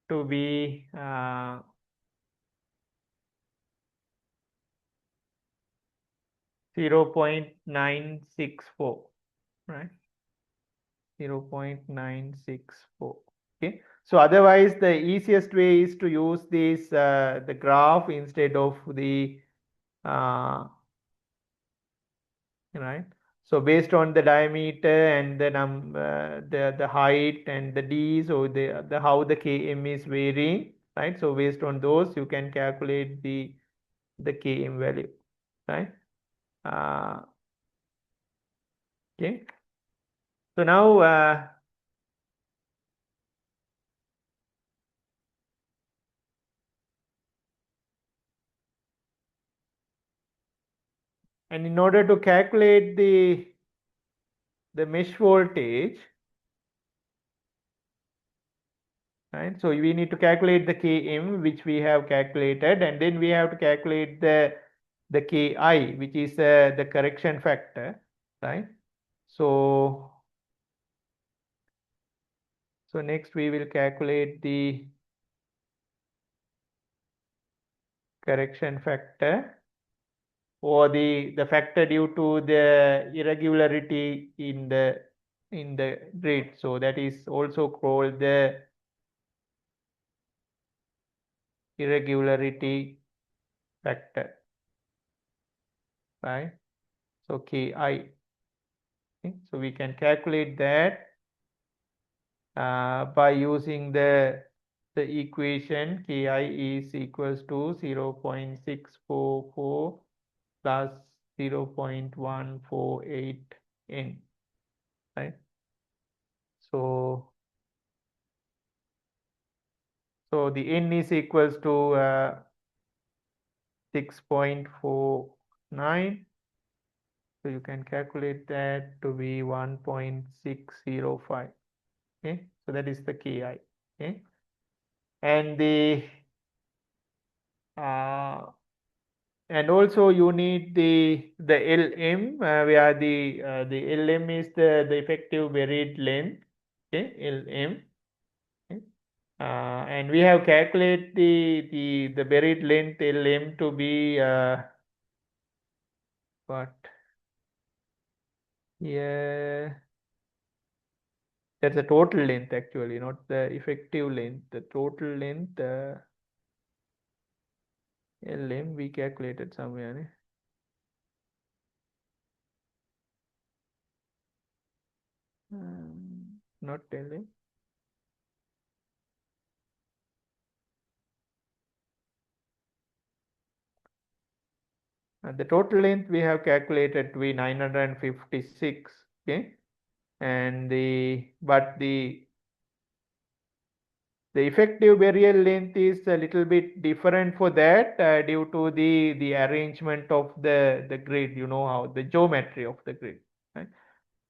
A: to be 0.964, right? 0.964. Okay. So otherwise, the easiest way is to use this the graph instead of the right. So based on the diameter and the the height and the d, so the how the km is varying, right? So based on those, you can calculate the km value, right? Okay. So now and in order to calculate the mesh voltage, right? So we need to calculate the Km, which we have calculated, and then we have to calculate the Ki, which is the correction factor, right? So next we will calculate correction factor or the factor due to the irregularity in the grid. So that is also called the irregularity factor, right? So Ki. Okay? So we can calculate that by using the equation. Ki is equals to 0.644 plus 0.148 n, right? So the n is equals to 6.49. So you can calculate that to be 1.605. Okay, so that is the Ki. Okay, and and also you need the Lm, where the Lm is the effective buried length. Okay, Lm. Okay. And we have calculated the buried length Lm to be what? Yeah, that's the total length actually, not the effective length. The total length Lm we calculated somewhere. Not Lm. The total length we have calculated to be 956. Okay, and the effective burial length is a little bit different for that due to the arrangement of the grid. You know how the geometry of the grid, right?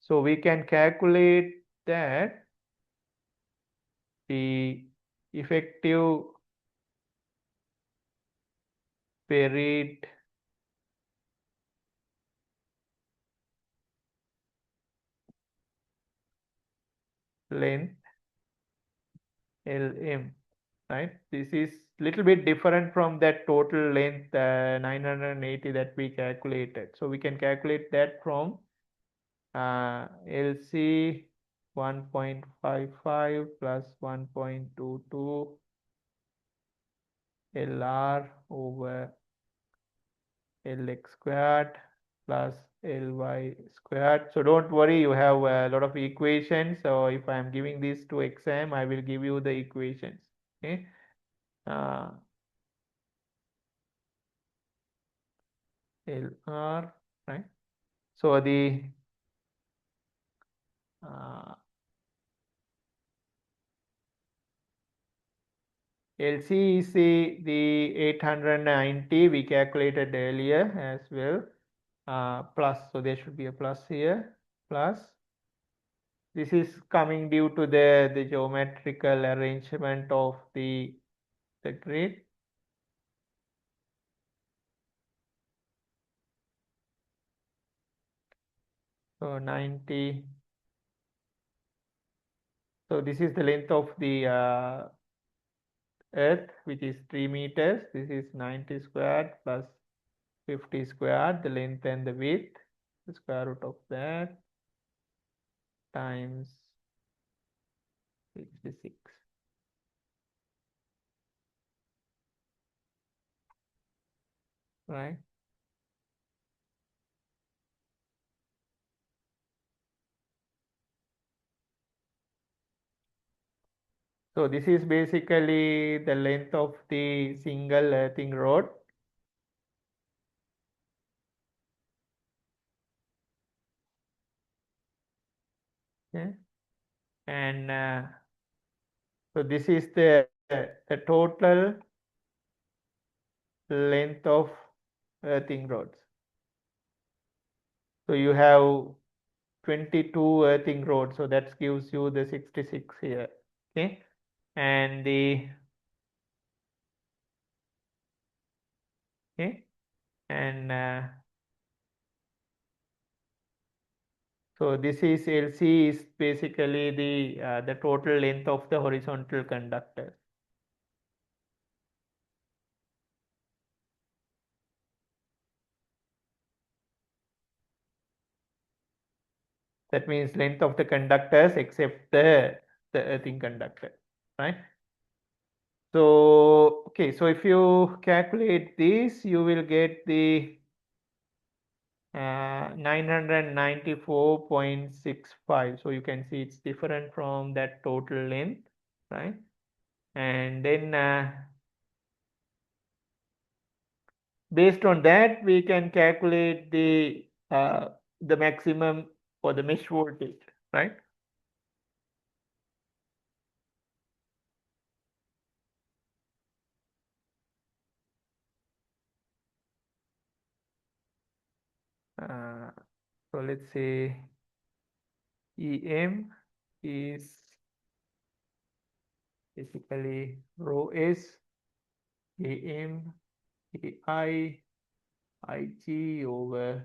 A: So we can calculate that the effective buried length Lm, right? This is little bit different from that total length 980 that we calculated. So we can calculate that from LC 1.55 plus 1.22 LR over LX squared plus Ly squared. So don't worry, you have a lot of equations. So if I am giving this to exam, I will give you the equations. Okay. LR, right? So the LC is the 890 we calculated earlier as well, plus, so there should be a plus here, plus this is coming due to the geometrical arrangement of the grid. So 90. So this is the length of the earth, which is 3 meters. This is 90 squared plus 50 squared, the length and the width, the square root of that times 66. Right? So this is basically the length of the single earthing rod. Okay. And so this is the total length of earthing rods. So you have 22 earthing rods, so that gives you the 66 here. Okay, and so this is LC is basically the total length of the horizontal conductor. That means length of the conductors except the earthing conductor, right? So, okay, so if you calculate this, you will get the 994.65. So you can see it's different from that total length, right? And then based on that, we can calculate the maximum for the mesh voltage, right? So let's say EM is basically rho S AM AI IG over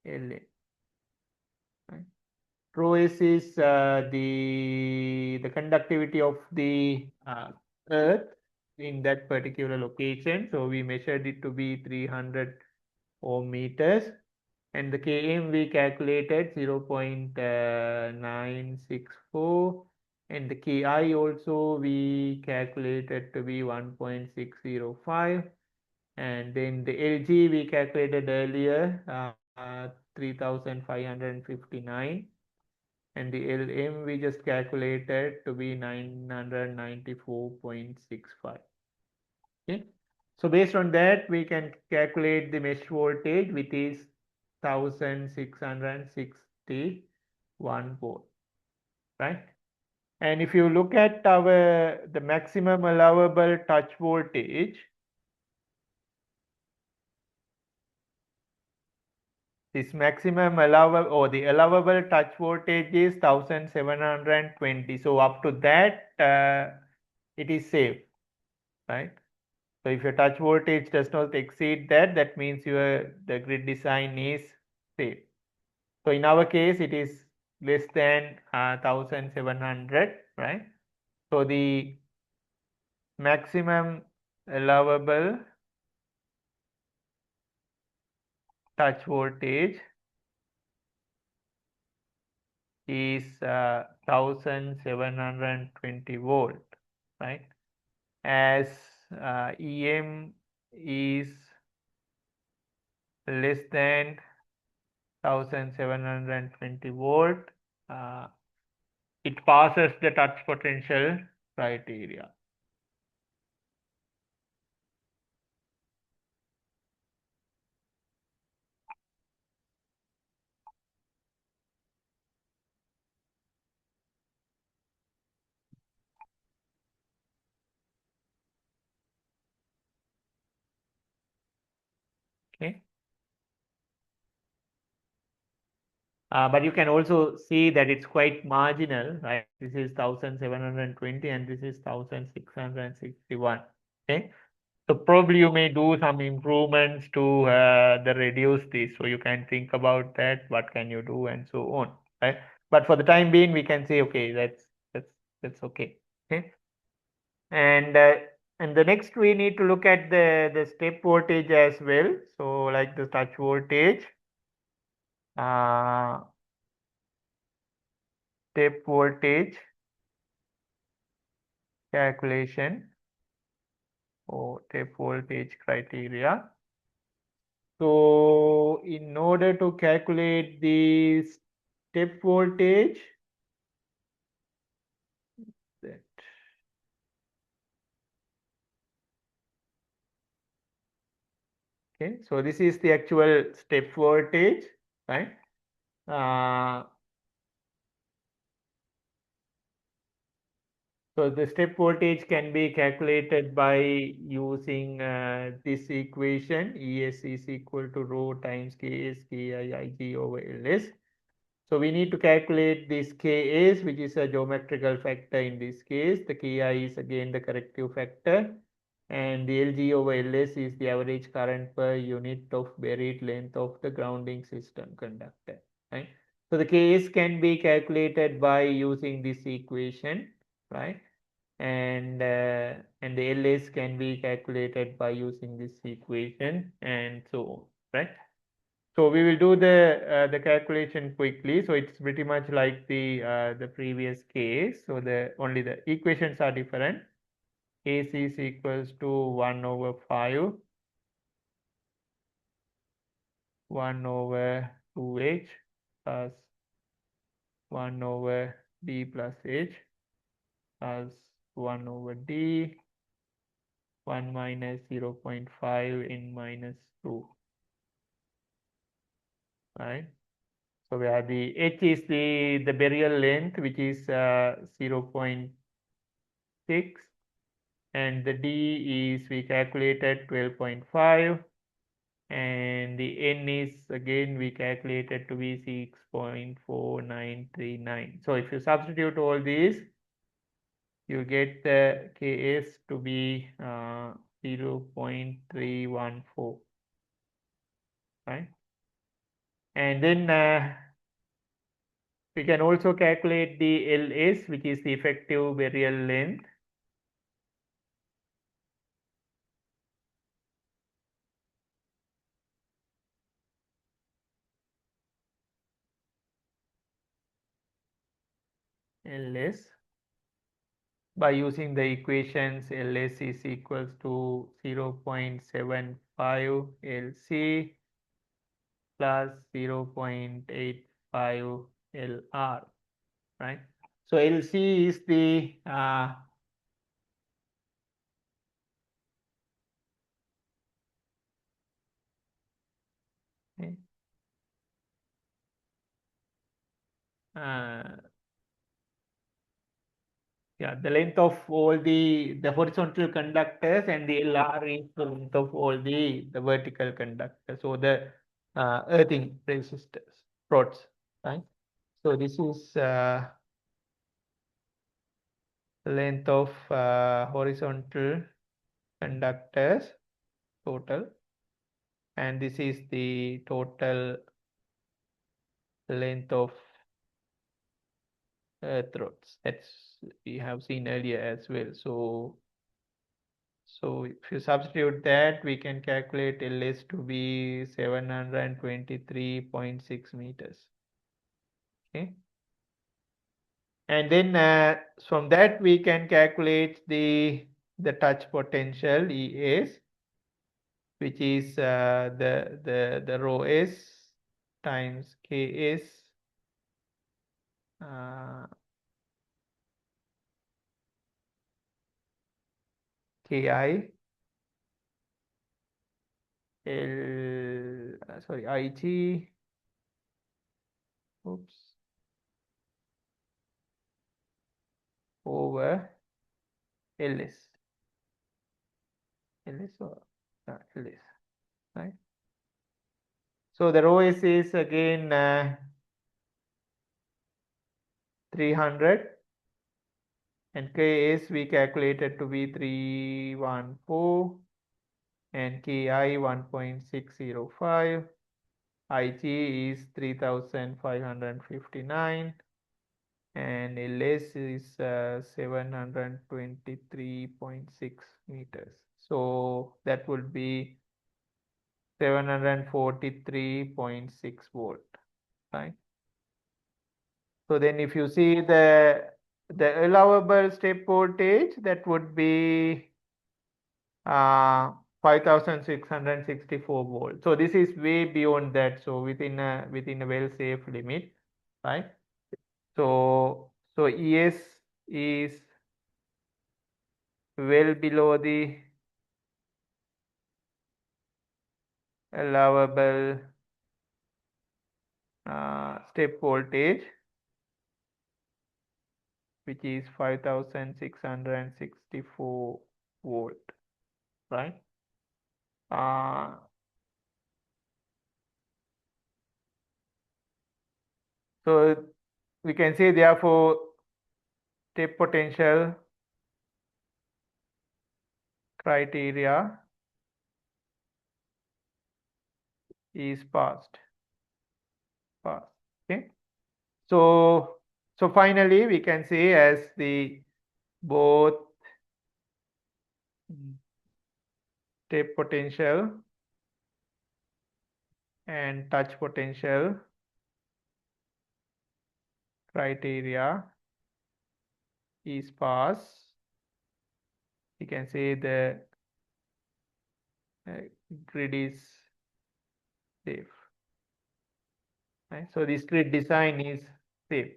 A: LA. Right? Rho S is the conductivity of the Earth in that particular location. So we measured it to be 300 ohm meters, and the km we calculated 0.964, and the ki also we calculated to be 1.605, and then the lg we calculated earlier 3559, and the lm we just calculated to be 994.65. Okay, so based on that we can calculate the mesh voltage, which is 1661 volt, right? And if you look at the maximum allowable touch voltage, this maximum allowable or the allowable touch voltage is 1720. So up to that it is safe, right? So if your touch voltage does not exceed that, that means the grid design is safe. So in our case, it is less than 1700, right? So the maximum allowable touch voltage is 1720 volt, right? As EM is less than 1720 volt, it passes the touch potential criteria. Okay. But you can also see that it's quite marginal, right? This is 1720 and this is 1661. Okay. So probably you may do some improvements to reduce this. So you can think about that, what can you do and so on, right? But for the time being, we can say, okay, that's okay. Okay. And the next we need to look at the step voltage as well. So like the touch voltage, step voltage calculation or step voltage criteria. So in order to calculate the step voltage, that okay, so this is the actual step voltage, right? So the step voltage can be calculated by using this equation. ES is equal to rho times Ks Ki over Ls. So we need to calculate this Ks, which is a geometrical factor in this case. The Ki is again the corrective factor, and the Lg over Ls is the average current per unit of buried length of the grounding system conductor, right? So the Ks can be calculated by using this equation, right? And the Ls can be calculated by using this equation and so on, right? So we will do the calculation quickly. So it's pretty much like the previous case. So only the equations are different. AC is equals to 1 over 5, 1 over 2h plus 1 over d plus h plus 1 over d, 1 minus 0.5 n minus 2, right? So where the h is the burial length, which is 0.6, and the d is, we calculated 12.5, and the n is, again we calculated to be 6.4939. So if you substitute all these, you get the Ks to be 0.314, right? And then we can also calculate the Ls, which is the effective burial length. Ls, by using the equations, Ls is equals to 0.75 Lc plus 0.85 Lr, right? So Lc is the the length of all the horizontal conductors, and the Lr is the length of all the vertical conductors, so the earthing resistors, rods, right? So this is the length of horizontal conductors total, and this is the total length of earth rods. That's we have seen earlier as well. So if you substitute that, we can calculate Ls to be 723.6 meters. Okay. And then from that we can calculate the touch potential ES, which is the rho S times Ks Ki It, over Ls. Ls or Ls, right? So the rho S is again 300, and Ks we calculated to be 314, and Ki 1.605, Ig is 3559, and Ls is 723.6 meters. So that would be 743.6 volt, right? So then if you see the allowable step voltage, that would be 5664 volts. So this is way beyond that. So within a well safe limit, right? So ES is well below the allowable step voltage, which is 5664 volt, right? So we can say therefore step potential criteria is passed. Okay. So finally we can say as the both step potential and touch potential criteria is pass, we can say the uh, grid is safe. Right? So this grid design is safe.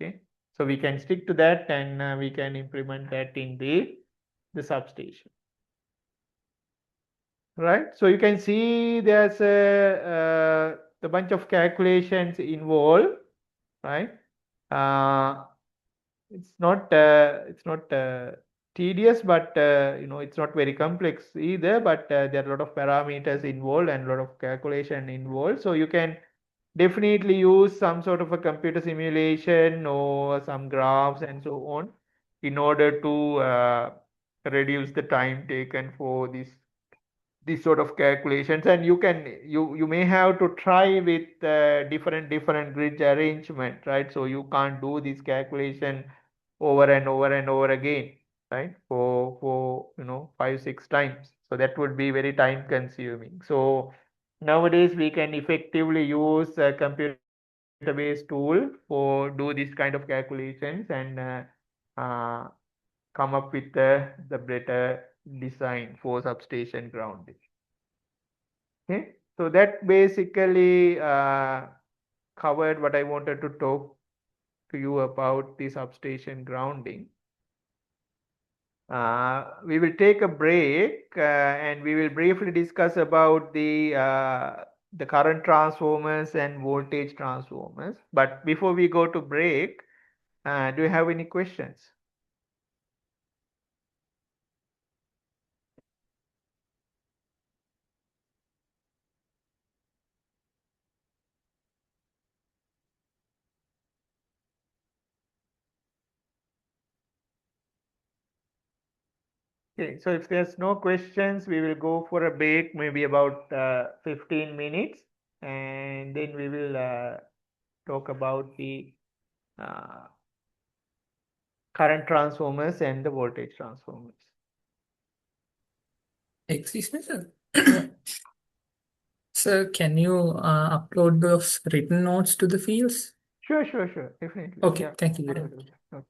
A: Okay, so we can stick to that, and we can implement that in the substation. Right, so you can see there's a bunch of calculations involved, right? It's not tedious, but it's not very complex either. But there are a lot of parameters involved and a lot of calculation involved. So you can definitely use some sort of a computer simulation or some graphs and so on in order to reduce the time taken for this sort of calculations. And you may have to try with different grid arrangement, right? So you can't do this calculation over and over and over again, right? For 5-6 times, so that would be very time consuming. So nowadays we can effectively use a computer based tool for do this kind of calculations, and uh, come up with the better design for substation grounding. Okay, so that basically covered what I wanted to talk to you about the substation grounding. We will take a break, and we will briefly discuss about the current transformers and voltage transformers. But before we go to break, do you have any questions? Okay, so if there's no questions, we will go for a break, maybe about 15 minutes, and then we will talk about the uh, current transformers and the voltage transformers.
B: Excuse me, sir.
A: Yeah.
B: Sir, can you upload those written notes to the fields?
A: Sure, definitely.
B: Okay,
A: Yeah,
B: thank you
A: I
B: very
A: will
B: much.
A: do that. Okay.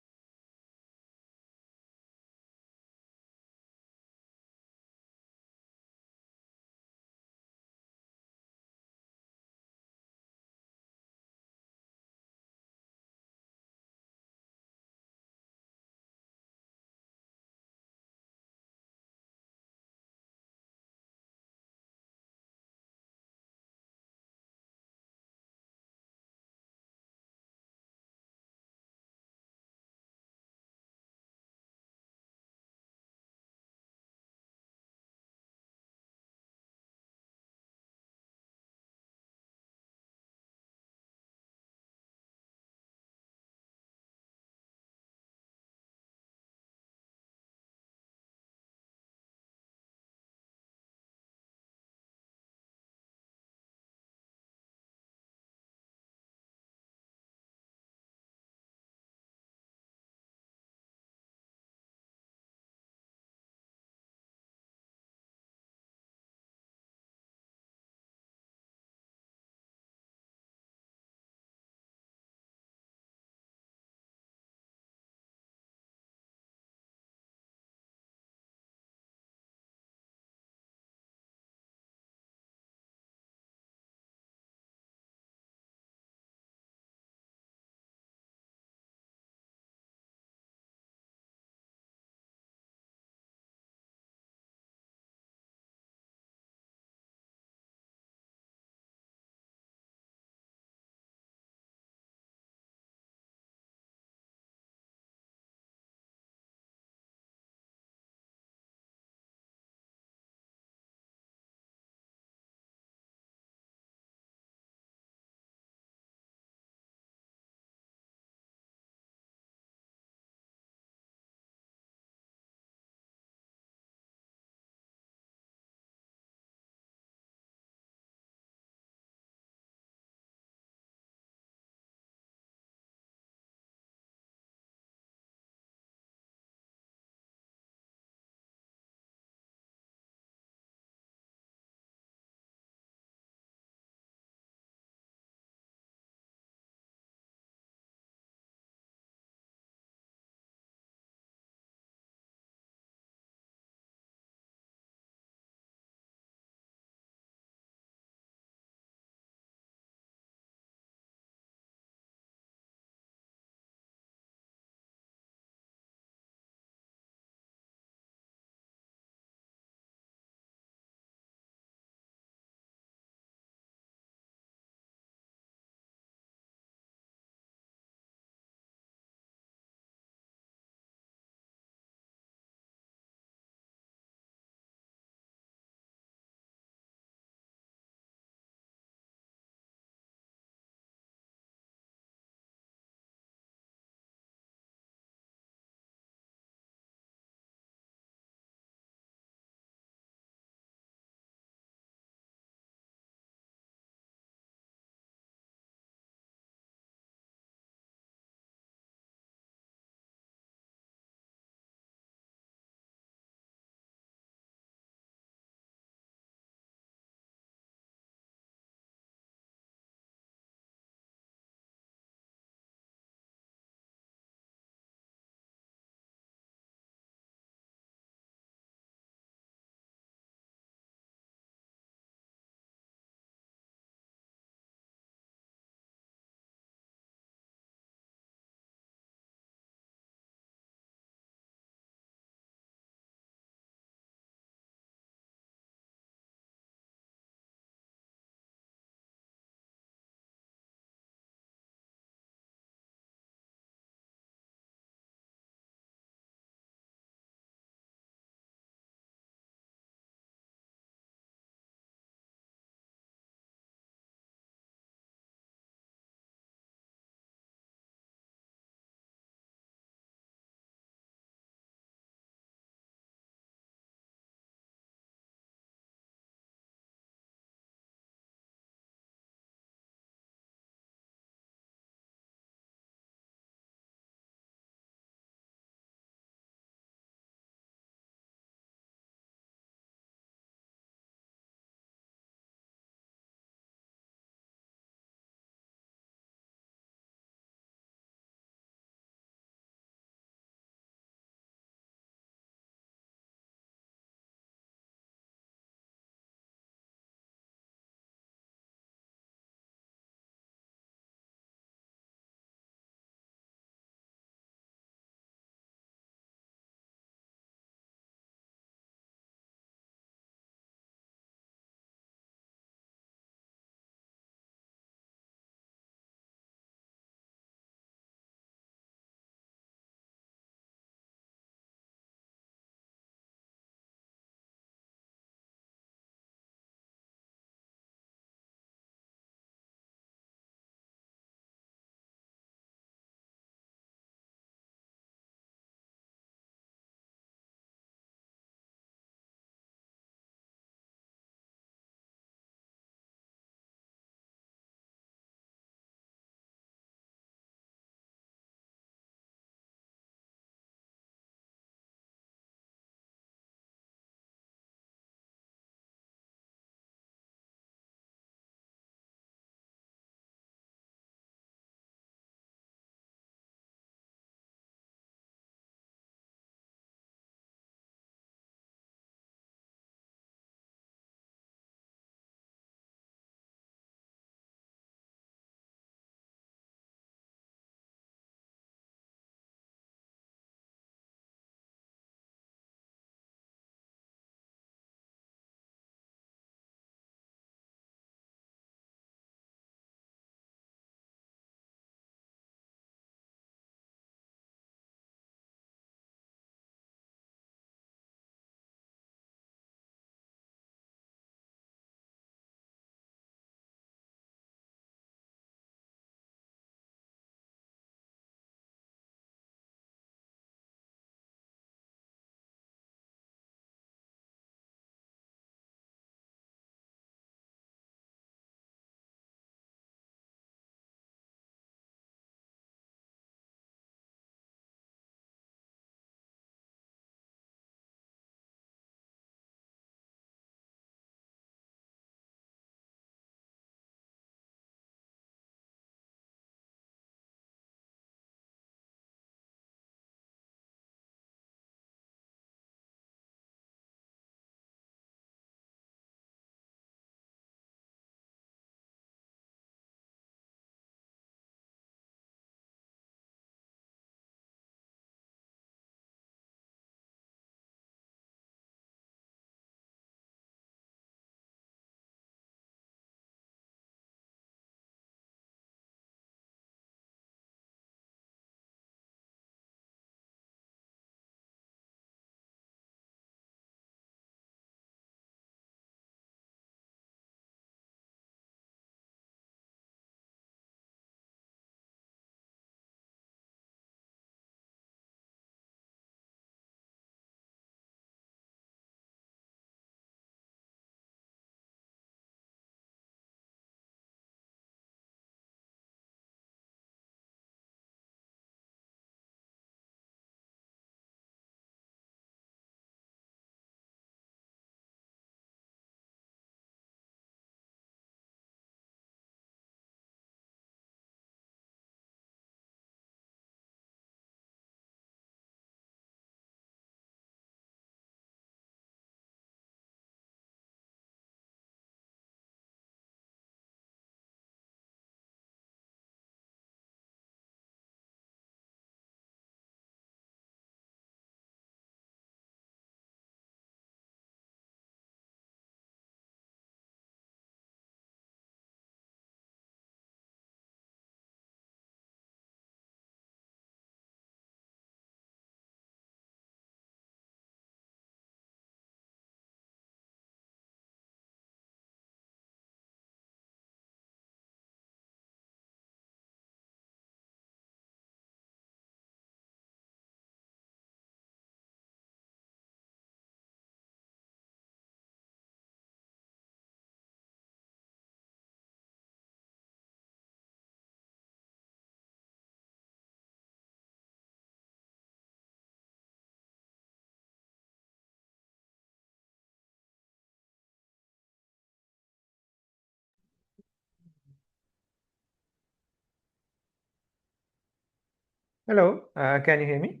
A: Hello, can you hear me?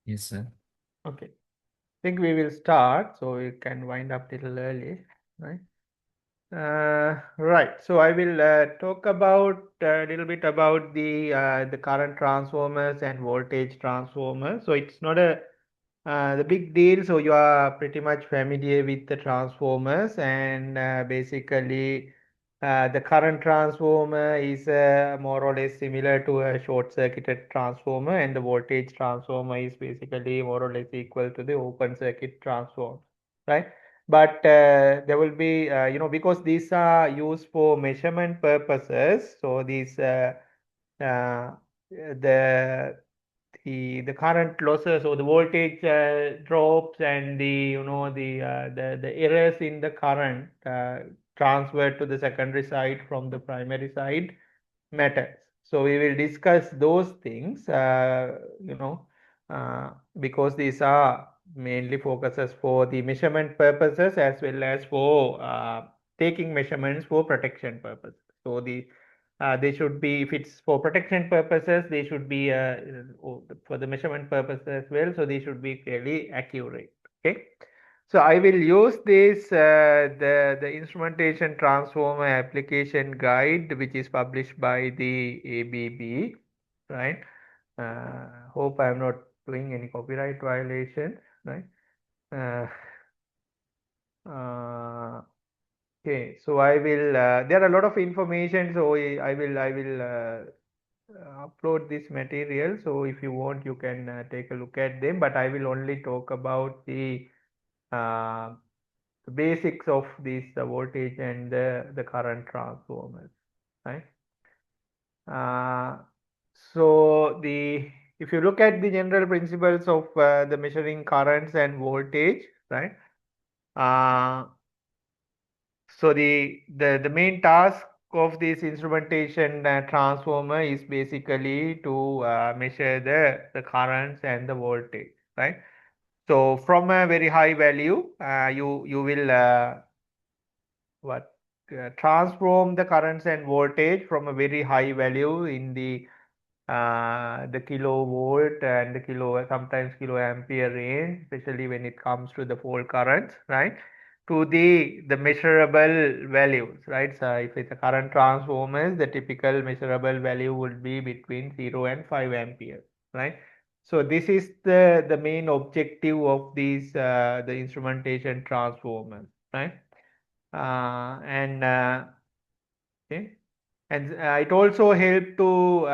B: Yes, sir.
A: Okay. I think we will start, so we can wind up a little early, right? Right. So I will talk about a little bit about the current transformers and voltage transformers. So it's not the big deal. So you are pretty much familiar with the transformers, and basically the current transformer is more or less similar to a short-circuited transformer, and the voltage transformer is basically more or less equal to the open circuit transformer, right? But there will be, because these are used for measurement purposes, so these the the current losses or the voltage drops and the errors in the current transferred to the secondary side from the primary side matters. So we will discuss those things, because these are mainly focuses for the measurement purposes as well as for taking measurements for protection purposes. So they should be, if it's for protection purposes, they should be for the measurement purposes as well. So they should be fairly accurate. Okay. So I will use this the instrumentation transformer application guide, which is published by the ABB, right? Hope I am not doing any copyright violation, right? Uh, okay, so I will. There are a lot of information, so I will upload this material. So if you want, you can take a look at them. But I will only talk about uh, the basics of this voltage and the current transformers, right? Uh, so if you look at the general principles of the measuring currents and voltage, right? Uh, so the main task of this instrumentation transformer is basically to measure the currents and the voltage, right? So from a very high value, you will what transform the currents and voltage from a very high value in the kilovolt and the sometimes kilo ampere range, especially when it comes to the fault currents, right? To the measurable values, right? So if it's a current transformers, the typical measurable value would be between 0 and 5 ampere, right? So this is the main objective of these the instrumentation transformers, right? And okay, and it also help to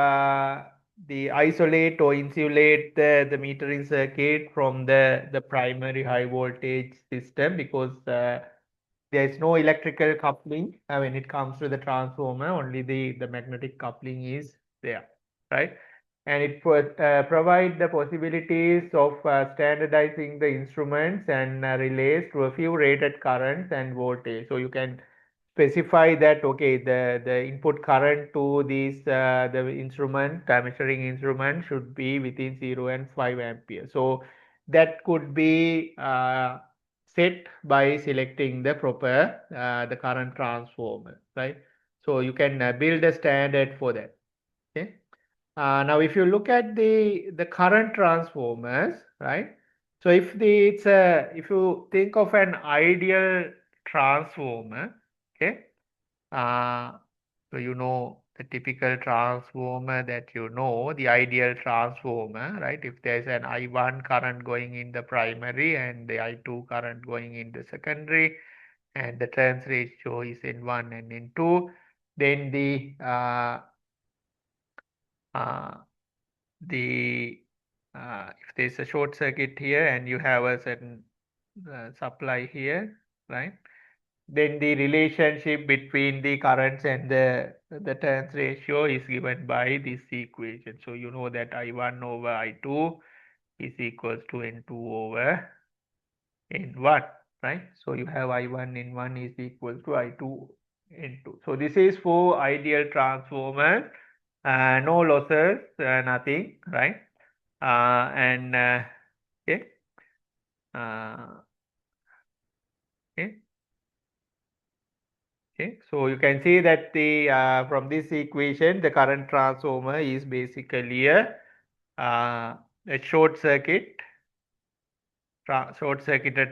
A: the isolate or insulate the metering circuit from the primary high voltage system, because there is no electrical coupling when it comes to the transformer. Only the magnetic coupling is there, right? And it provide the possibilities of standardizing the instruments and relays to a few rated currents and voltage. So you can specify that, okay, the input current to these the instrument measuring instrument should be within 0 and 5 ampere. So that could be set by selecting the proper the current transformer, right? So you can build a standard for that. Okay. Now if you look at the current transformers, right? So if you think of an ideal transformer, okay, uh, so you know the typical transformer that you know, the ideal transformer, right? If there's an I1 current going in the primary and the I2 current going in the secondary, and the turns ratio is in 1 and in 2, then uh, if there's a short circuit here and you have a certain supply here, right? Then the relationship between the currents and the turns ratio is given by this equation. So you know that I1 over I2 is equals to N2 over N1, right? So you have I1 N1 is equal to I2 N2. So this is for ideal transformers, no losses, nothing, right? And okay, uh, okay. Okay, so you can see that the from this equation, the current transformer is basically a short circuited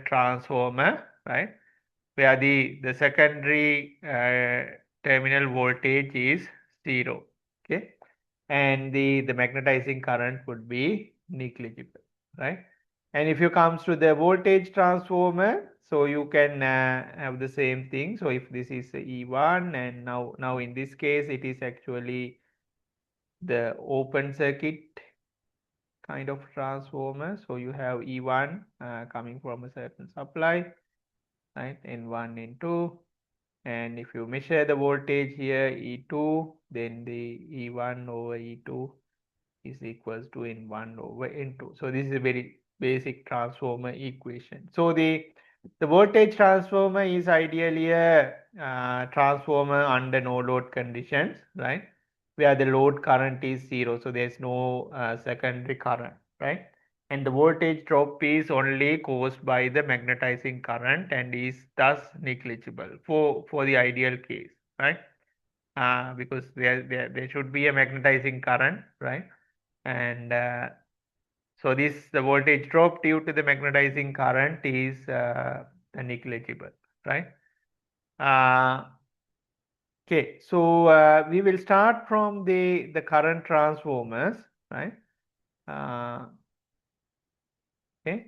A: transformer, right? Where the secondary terminal voltage is 0. Okay, and the magnetizing current would be negligible, right? And if you comes to the voltage transformer, so you can have the same thing. So if this is E1, and now in this case it is actually the open circuit kind of transformer. So you have E1 coming from a certain supply, right? N1, N2. And if you measure the voltage here, E2, then the E1 over E2 is equals to N1 over N2. So this is a very basic transformer equation. So the voltage transformer is ideally a transformer under no load conditions, right? Where the load current is 0, so there's no secondary current, right? And the voltage drop is only caused by the magnetizing current and is thus negligible for the ideal case, right? Because there should be a magnetizing current, right? And so the voltage drop due to the magnetizing current is negligible, right? Okay, so we will start from the current transformers, right? Okay.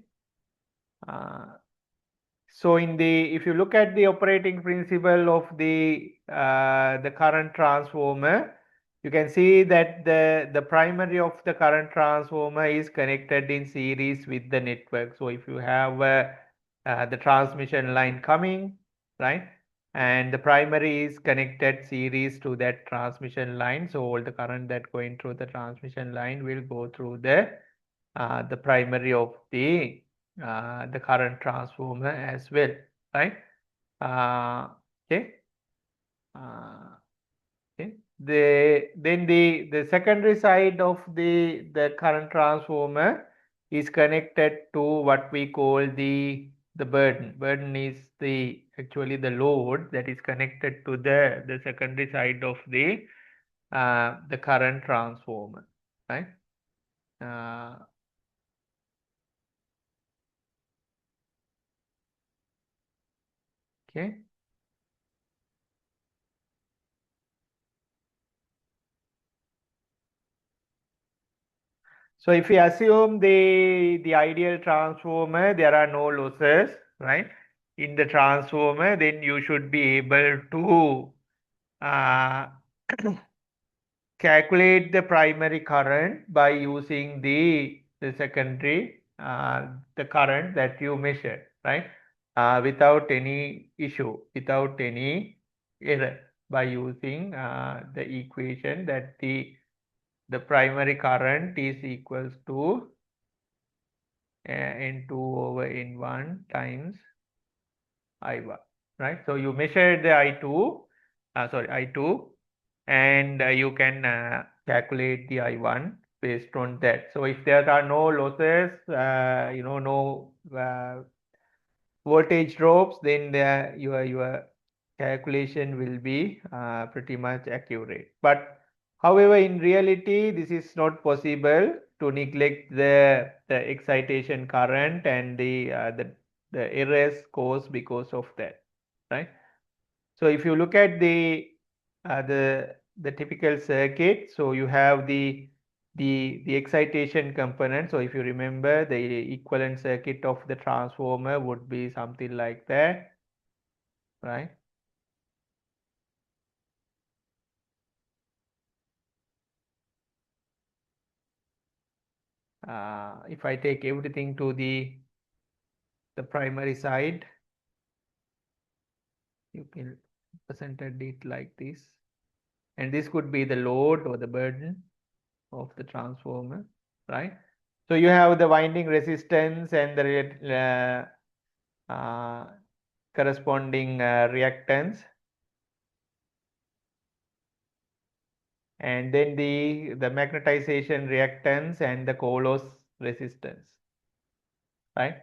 A: So if you look at the operating principle of the current transformer, you can see that the primary of the current transformer is connected in series with the network. So if you have the transmission line coming, right, and the primary is connected series to that transmission line, so all the current that going through the transmission line will go through the primary of the current transformer as well, right? Okay. Okay. Then the secondary side of the current transformer is connected to what we call the burden. Burden is actually the load that is connected to the secondary side of the current transformer, right? Okay. So if we assume the ideal transformer, there are no losses, right? In the transformer, then you should be able to calculate the primary current by using the secondary the current that you measure, right? Without any issue, without any error, by using the equation that the primary current is equals to N2 over N1 times I1, right? So you measure the I2, and you can calculate the I1 based on that. So if there are no losses, no voltage drops, then your calculation will be pretty much accurate. But however, in reality, this is not possible to neglect the excitation current and the errors caused because of that, right? So if you look at the typical circuit, so you have the excitation component. So if you remember, the equivalent circuit of the transformer would be something like that, right? If I take everything to the primary side, you can presented it like this, and this could be the load or the burden of the transformer, right? So you have the winding resistance and the corresponding reactance, and then the magnetization reactance and the co-loss resistance, right?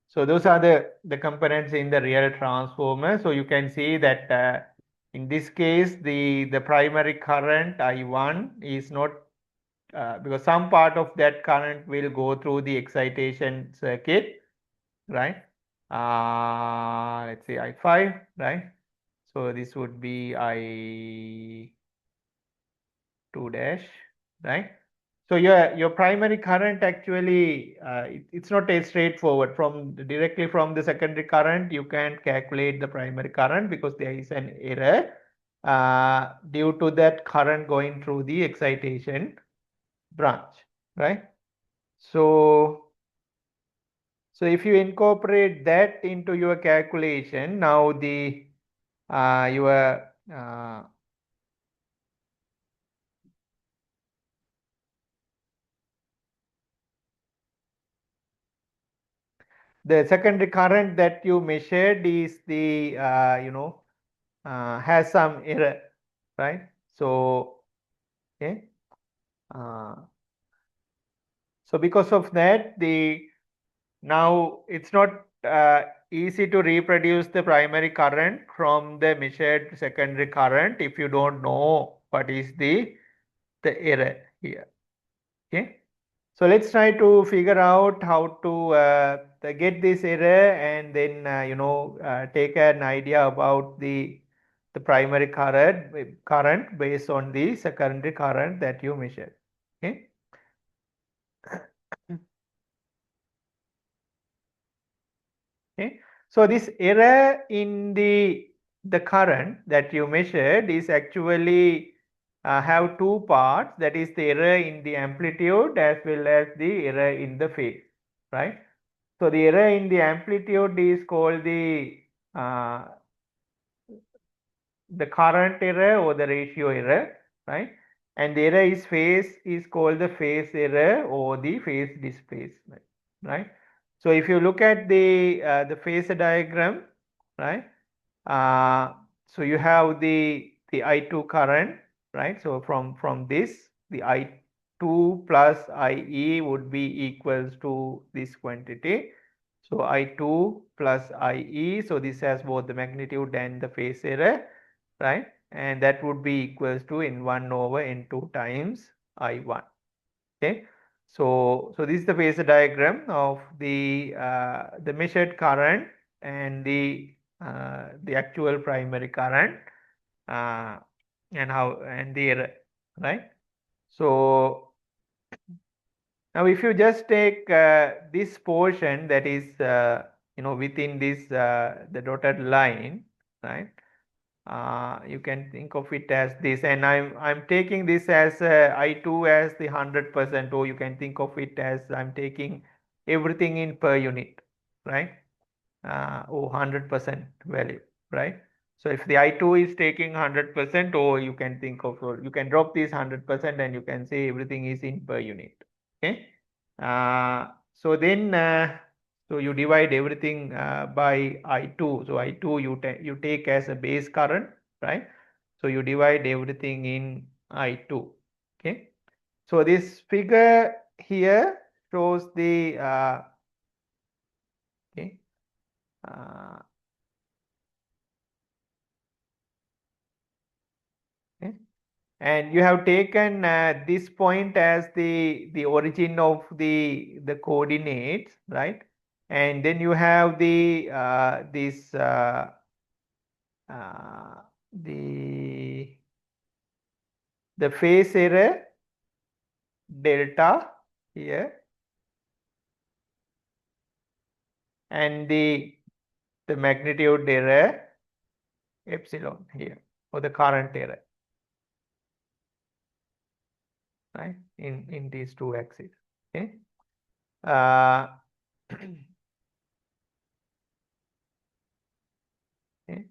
A: So those are the components in the real transformer. So you can see that In this case, the primary current I1 is not because some part of that current will go through the excitation circuit, right? Let's say I5, right? So this would be I2 dash, right? So your primary current actually it's not a straightforward from directly from the secondary current you can't calculate the primary current because there is an error due to that current going through the excitation branch, right? So if you incorporate that into your calculation, now the your the secondary current that you measured is the has some error, right? So okay, so because of that, now it's not easy to reproduce the primary current from the measured secondary current if you don't know what is the error here. Okay. So let's try to figure out how to get this error and then take an idea about the primary current based on the secondary current that you measured. Okay. Okay. So this error in the current that you measured is actually have two parts, that is the error in the amplitude as well as the error in the phase, right? So the error in the amplitude is called uh, the current error or the ratio error, right? And the error is phase is called the phase error or the phase displacement, right? So if you look at the phasor diagram, right? So you have the I2 current, right? So from this, the I2 plus IE would be equals to this quantity. So I2 plus IE, so this has both the magnitude and the phase error, right? And that would be equals to N1 over N2 times I1. Okay. So this is the phasor diagram of the measured current and the actual primary current and the error, right? So now if you just take this portion that is within this the dotted line, right? You can think of it as this, and I'm taking this as I2 as the 100%, or you can think of it as I'm taking everything in per unit, right? Or 100% value, right? So if the I2 is taking 100%, or you can think of, or you can drop this 100% and you can say everything is in per unit. Okay. So then so you divide everything by I2. So I2 you take as a base current, right? So you divide everything in I2. Okay. So this figure here shows the okay. Okay. And you have taken this point as the origin of the coordinates, right? And then you have the this the phase error delta here and the magnitude error epsilon here, or the current error, right? In these two axes. Okay. Okay.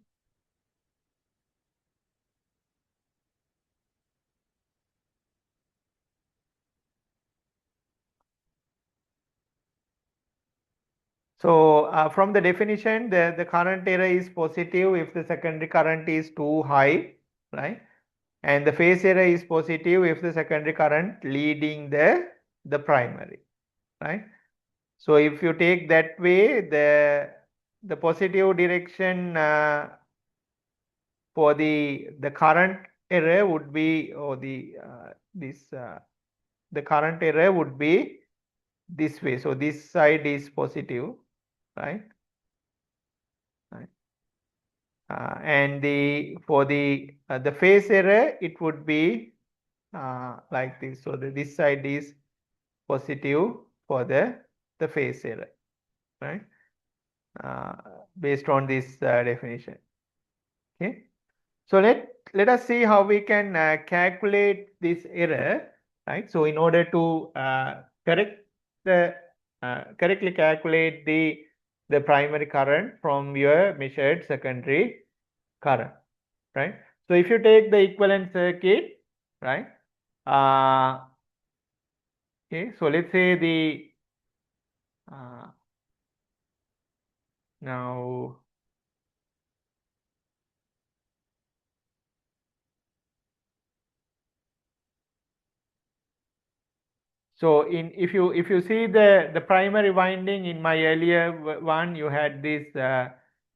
A: So from the definition, the current error is positive if the secondary current is too high, right? And the phase error is positive if the secondary current leading the primary, right? So if you take that way, the positive direction for the current error would be, or the current error would be this way. So this side is positive, right? And for the phase error, it would be like this. So this side is positive for the phase error, right? Based on this definition. Okay. So let us see how we can calculate this error, right? So in order to correctly calculate the primary current from your measured secondary current, right? So if you take the equivalent circuit, right? Okay, so let's say the now so if you see the primary winding in my earlier one, you had this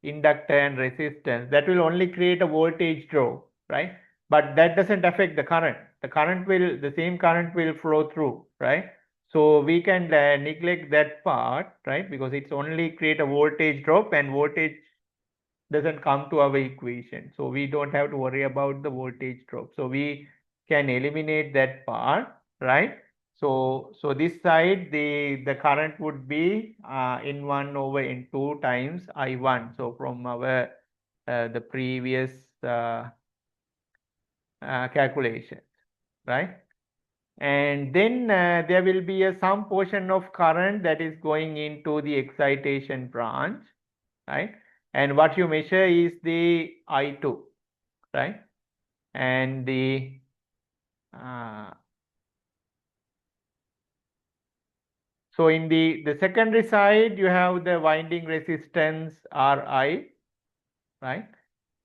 A: inductor and resistance that will only create a voltage drop, right? But that doesn't affect the current. The same current will flow through, right? So we can neglect that part, right? Because it's only create a voltage drop, and voltage doesn't come to our equation. So we don't have to worry about the voltage drop. So we can eliminate that part, right? So this side, the current would be N1 over N2 times I1. So from our the previous calculation, right? And then there will be some portion of current that is going into the excitation branch, right? And what you measure is the I2, right? And so in the secondary side, you have the winding resistance Ri, right?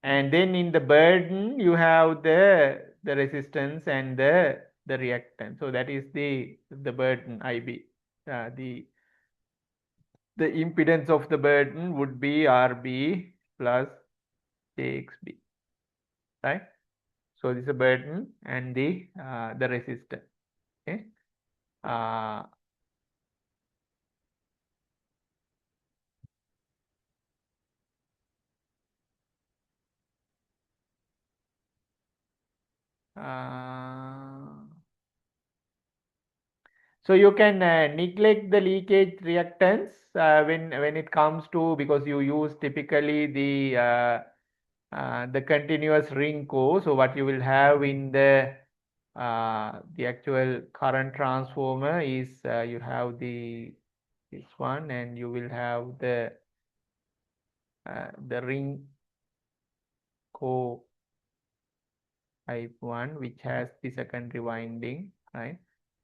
A: And then in the burden, you have the resistance and the reactance. So that is the burden Ib. The impedance of the burden would be Rb plus Jxb, right? So this is a burden and the resistance. Okay. So you can neglect the leakage reactance when it comes to, because you use typically the continuous ring core. So what you will have in the actual current transformer is you have this one, and you will have the ring core type 1, which has the secondary winding, right?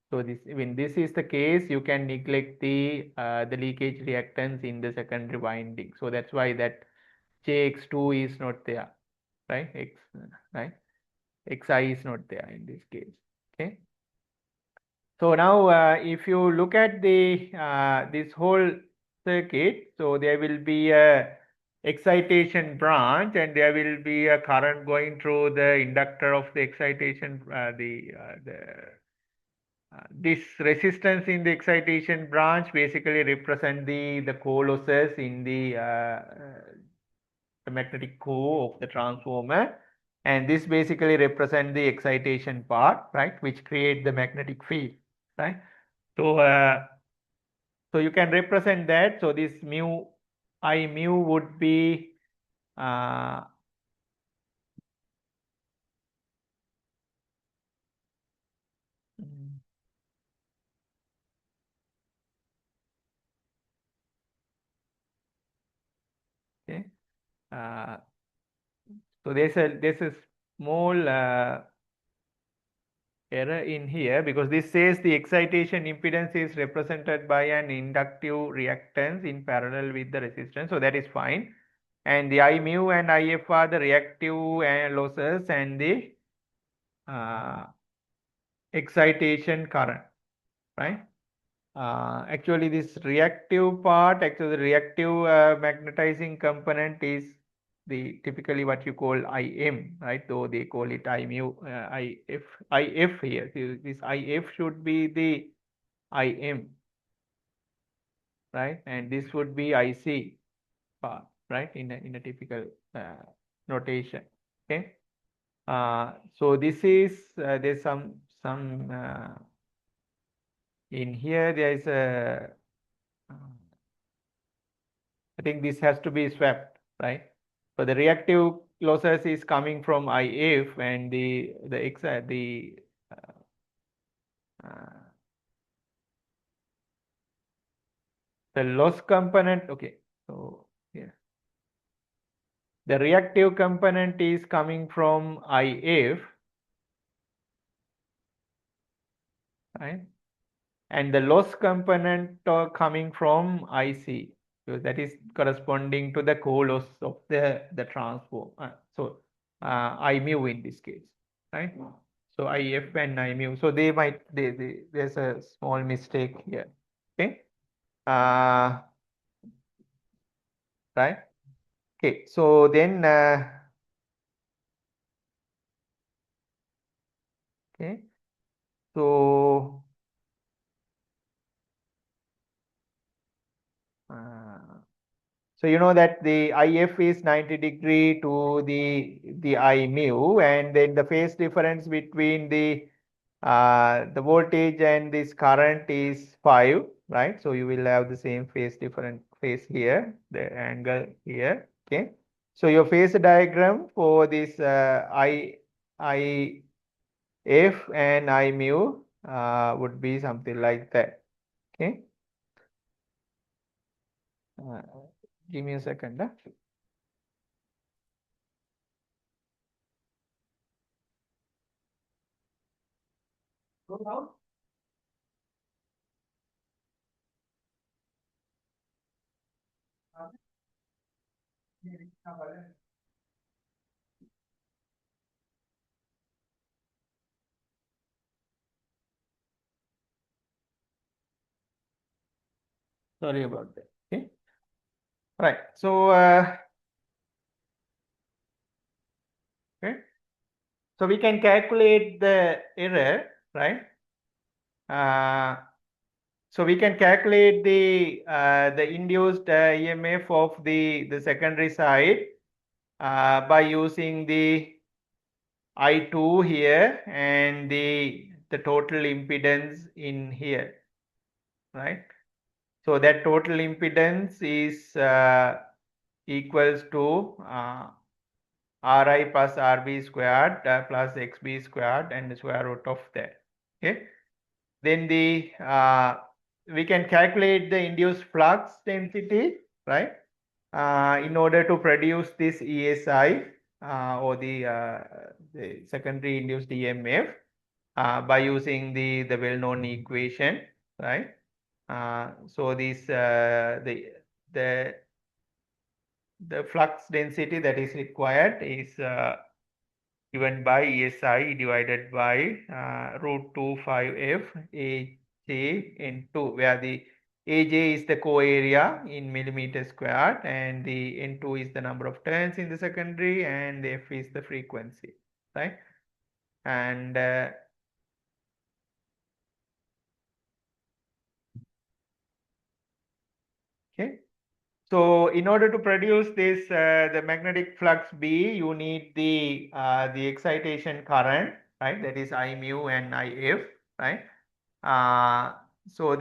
A: So when this is the case, you can neglect the leakage reactance in the secondary winding. So that's why that Jx2 is not there, right? Xi is not there in this case. Okay. So now if you look at the this whole circuit, so there will be a excitation branch, and there will be a current going through the inductor of the excitation, this resistance in the excitation branch basically represent the core losses in the magnetic core of the transformer, and this basically represent the excitation part, right, which create the magnetic field, right? So so you can represent that. So this mu would be okay. So there's a small error in here, because this says the excitation impedance is represented by an inductive reactance in parallel with the resistance. So that is fine. And the I mu and IF are the reactive losses and the excitation current, right? Actually, this reactive part, actually the reactive magnetizing component is the typically what you call IM, right? Though they call it I mu, IF here. So this IF should be the IM, right? And this would be IC part, right? In a typical notation. Okay. So this is there's some in here there is a I think this has to be swapped, right? So the reactive losses is coming from IF and the loss component. Okay, so yeah, the reactive component is coming from IF, right? And the loss component coming from IC, because that is corresponding to the co-loss of the transform. So I mu in this case, right? So IF and I mu. So there's a small mistake here. Okay. Right. Okay. So then okay. So so you know that the IF is 90 degree to the I mu, and then the phase difference between the voltage and this current is 5, right? So you will have the same phase here, the angle here. Okay. So your phase diagram for this IF and I mu would be something like that. Okay. Give me a second. Sorry about that. Okay. Right. So okay. So we can calculate the error, right? So we can calculate the induced EMF of the secondary side by using the I2 here and the total impedance in here, right? So that total impedance is equals to Ri plus Rb squared plus Xb squared and the square root of that. Okay. Then we can calculate the induced flux density, right? In order to produce this ESI or the secondary induced EMF by using the well-known equation, right? So this the flux density that is required is given by ESI divided by root 25F AJ N2, where the AJ is the co-area in millimeter squared and the N2 is the number of turns in the secondary and the F is the frequency, right? And okay. So in order to produce this, the magnetic flux B, you need the excitation current, right? That is I mu and IF, right? So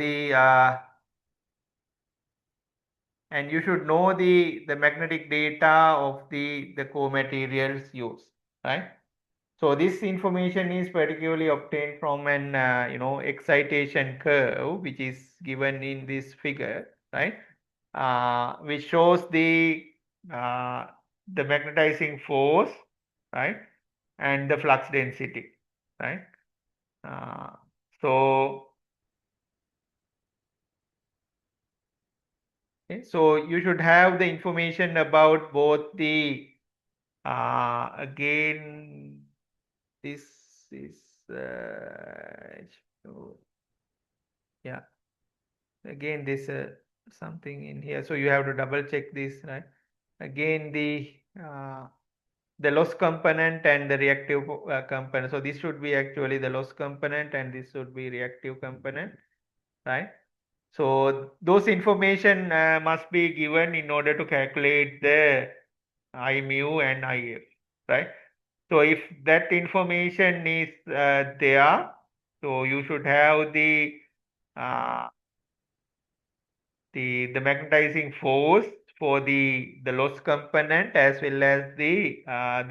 A: and you should know the magnetic data of the co-materials used, right? So this information is particularly obtained from an excitation curve, which is given in this figure, right? Which shows the magnetizing force, right, and the flux density, right? So okay, so you should have the information about both the again this is yeah, again this something in here, so you have to double check this, right? Again the loss component and the reactive component. So this should be actually the loss component and this should be reactive component, right? So those information must be given in order to calculate the I mu and IF, right? So if that information is there, so you should have uh, the magnetizing force for the loss component as well as the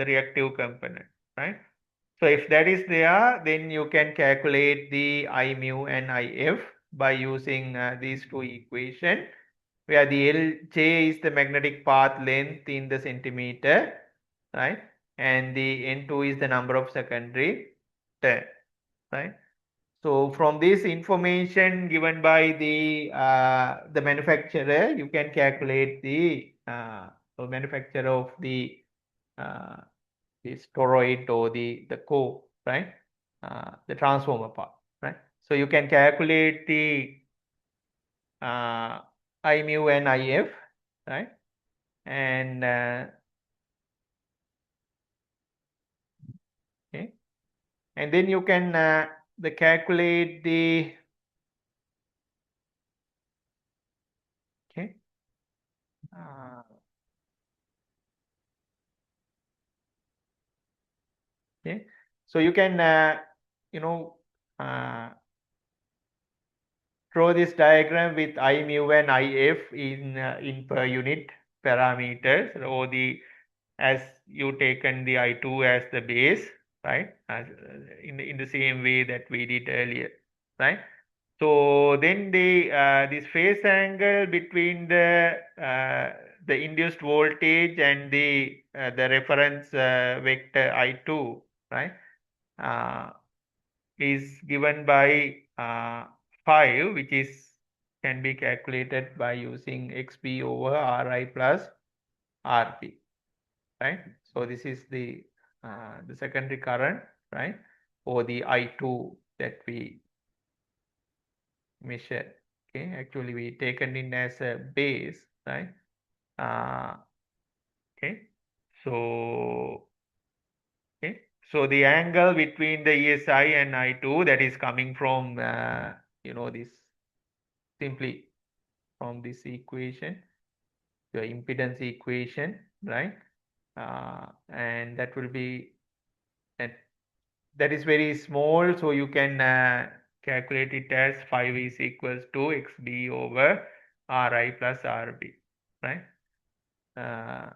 A: reactive component, right? So if that is there, then you can calculate the I mu and IF by using these two equations, where the Lj is the magnetic path length in the centimeter, right? And the N2 is the number of secondary turn, right? So from this information given by the manufacturer, you can calculate the manufacturer of uh, the toroid or the core, right? The transformer part, right? So you can calculate the I mu and IF, right? And okay, and then you can calculate the okay. Uh, okay, so you can you know uh, draw this diagram with I mu and IF in per unit parameters, or the as you taken the I2 as the base, right? As, in the same way that we did earlier, right? So then this phase angle between the induced voltage and the reference vector I2, right, uh, is given by 5, which is can be calculated by using XP over RI plus RP, right? So this is the secondary current, right, or the I2 that we measure. Okay, actually we taken in as a base, right? Uh, okay, so okay, so the angle between the ESI and I2, that is coming from this simply from this equation, the impedance equation, right? And that will be that that is very small, so you can calculate it as 5 is equals to XB over RI plus RB, right? Uh,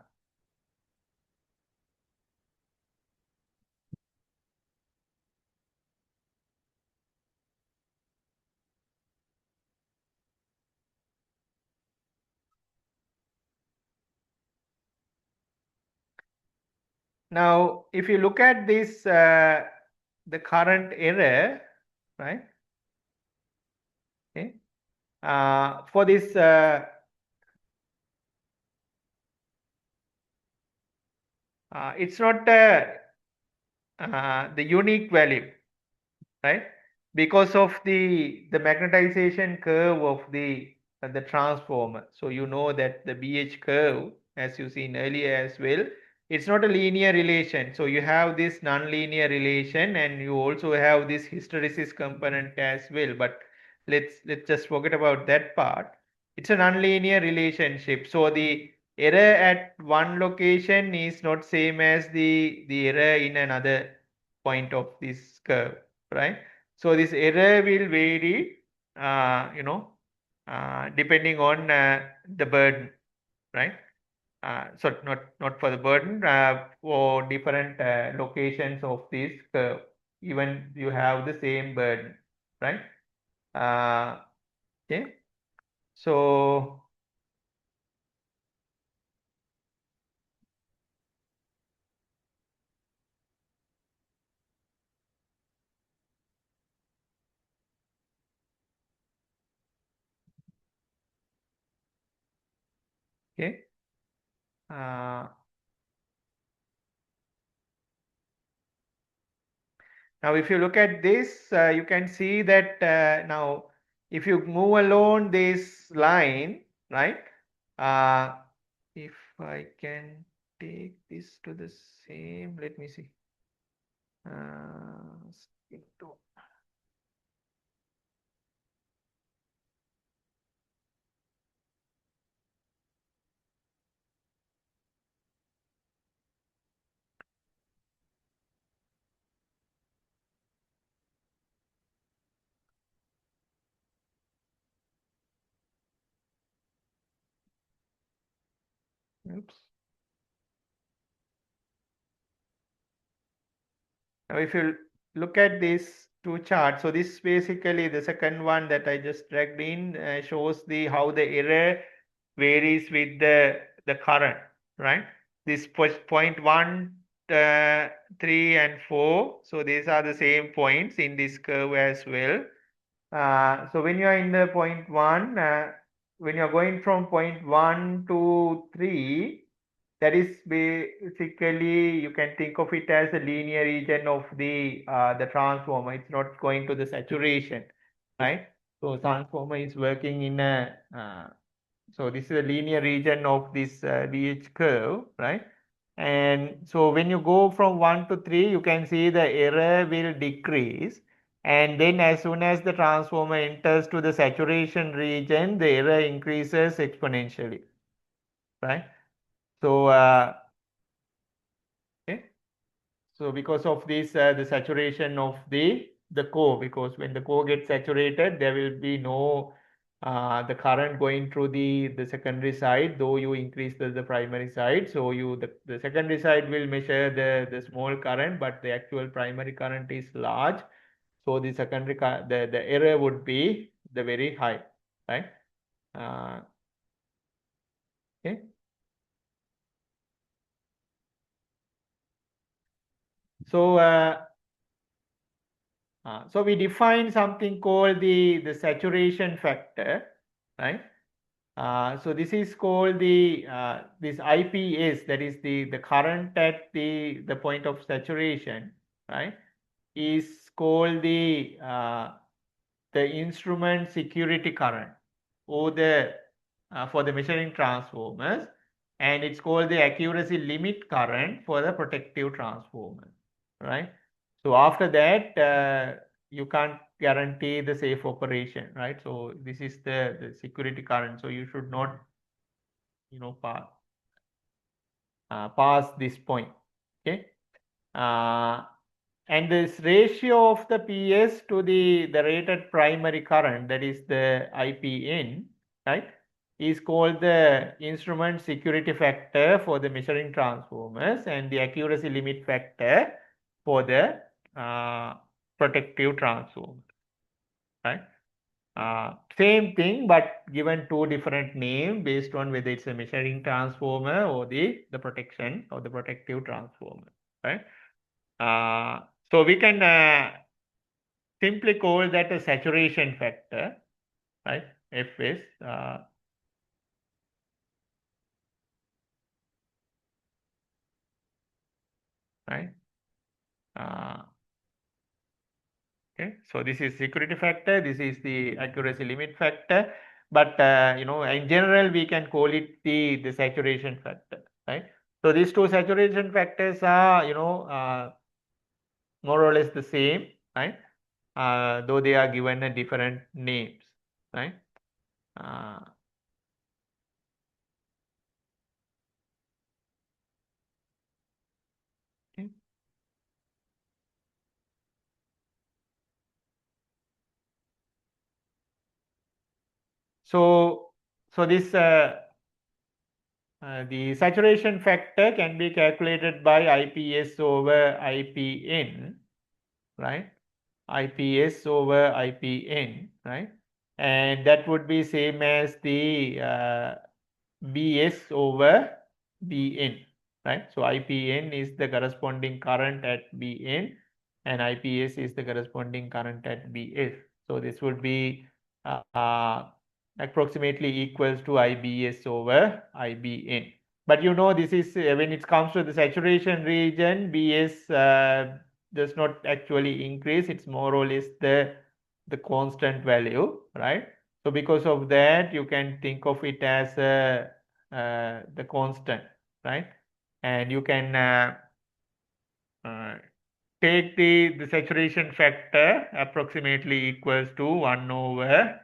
A: Now, if you look at this, the current error, right? Okay. For this, it's not the unique value, right? Because of the magnetization curve of the transformer. So you know that the BH curve, as you seen earlier as well, it's not a linear relation. So you have this non-linear relation, and you also have this hysteresis component as well. But let's just forget about that part. It's a non-linear relationship. So the error at one location is not same as the error in another point of this curve, right? So this error will vary, depending on the burden, right? So not for the burden, for different locations of this curve. Even you have the same burden, right? Okay. So okay. Uh, Now, if you look at this, you can see that now, if you move along this line, right? If I can. take this to the same, let me see. Skip to oops. Now, if you look at these two charts, so this basically the second one that I just dragged in shows the how the error varies with the current, right? This point 1, 3, and 4. So these are the same points in this curve as well. So when you are in the point 1, when you are going from point 1 to 3, that is basically you can think of it as a linear region of the transformer. It's not going to the saturation, right? So transformer is working in a so this is a linear region of this DH curve, right? And so when you go from 1 to 3, you can see the error will decrease. And then as soon as the transformer enters to the saturation region, the error increases exponentially, right? So, okay. So because of this, the saturation of the core, because when the core gets saturated, there will be no the current going through the secondary side, though you increase the primary side. So the secondary side will measure the small current, but the actual primary current is large. So the secondary the error would be the very high, right? Okay. So so we define something called the saturation factor, right? So this is called this IPS, that is the current at the point of saturation, right? Is called the instrument security current, or the for the measuring transformers, and it's called the accuracy limit current for the protective transformers, right? So after that, you can't guarantee the safe operation, right? So this is the security current. So you should not, pass this point. Okay. And this ratio of the PS to the rated primary current, that is the IPN, right, is called the instrument security factor for the measuring transformers, and the accuracy limit factor for the protective transformer, right? Same thing, but given two different names based on whether it's a measuring transformer or the protection or the protective transformer, right? So we can simply call that a saturation factor, right? Fs. Right. Okay. So this is security factor. This is the accuracy limit factor. But in general, we can call it the saturation factor, right? So these two saturation factors are more or less the same, right? Though they are given a different names, right? Uh, okay. So this the saturation factor can be calculated by IPS over IPN, right? IPS over IPN, right? And that would be same as the BS over BN, right? So IPN is the corresponding current at BN, and IPS is the corresponding current at BS. So this would be approximately equals to IBS over IBN. But this is when it comes to the saturation region, BS does not actually increase. It's more or less the constant value, right? So because of that, you can think of it as the constant, right? and you can take the saturation factor approximately equals to 1 over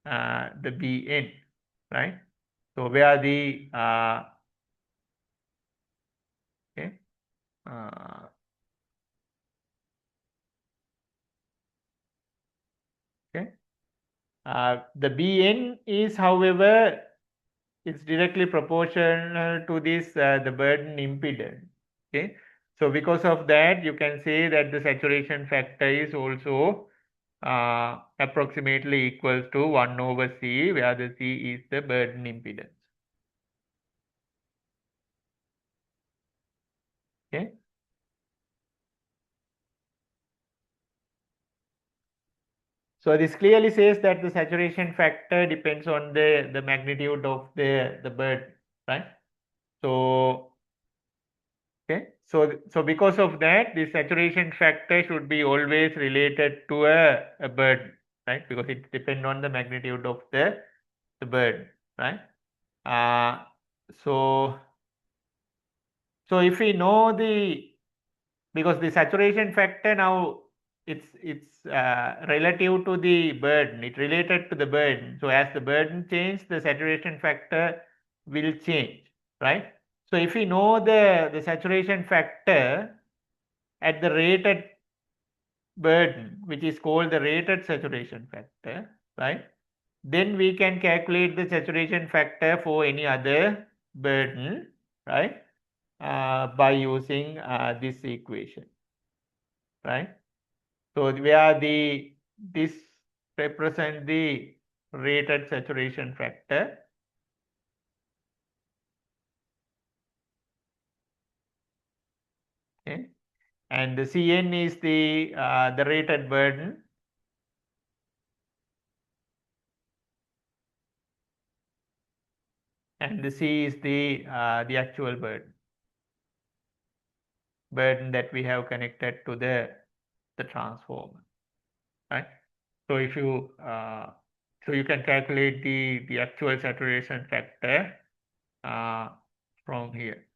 A: the Bn, right? So where the okay, uh, okay, the Bn is, however, it's directly proportional to this the burden impedance. Okay, so because of that, you can say that the saturation factor is also approximately equals to 1 over C, where the C is the burden impedance. Okay. So this clearly says that the saturation factor depends on the magnitude of the burden, right? So okay, so because of that, the saturation factor should be always related to a burden, right? Because it depends on the magnitude of the burden, right? Uh, so so if we know because the saturation factor now it's relative to the burden, it related to the burden. So as the burden changes, the saturation factor will change, right? So if we know the saturation factor at the rated burden, which is called the rated saturation factor, right? Then we can calculate the saturation factor for any other burden, right? By using this equation, right? So where this represent the rated saturation factor, okay, and the Cn is the rated burden, and the C is the actual burden that we have connected to the transformer, right? So if you so you can calculate the actual saturation factor uh, from here.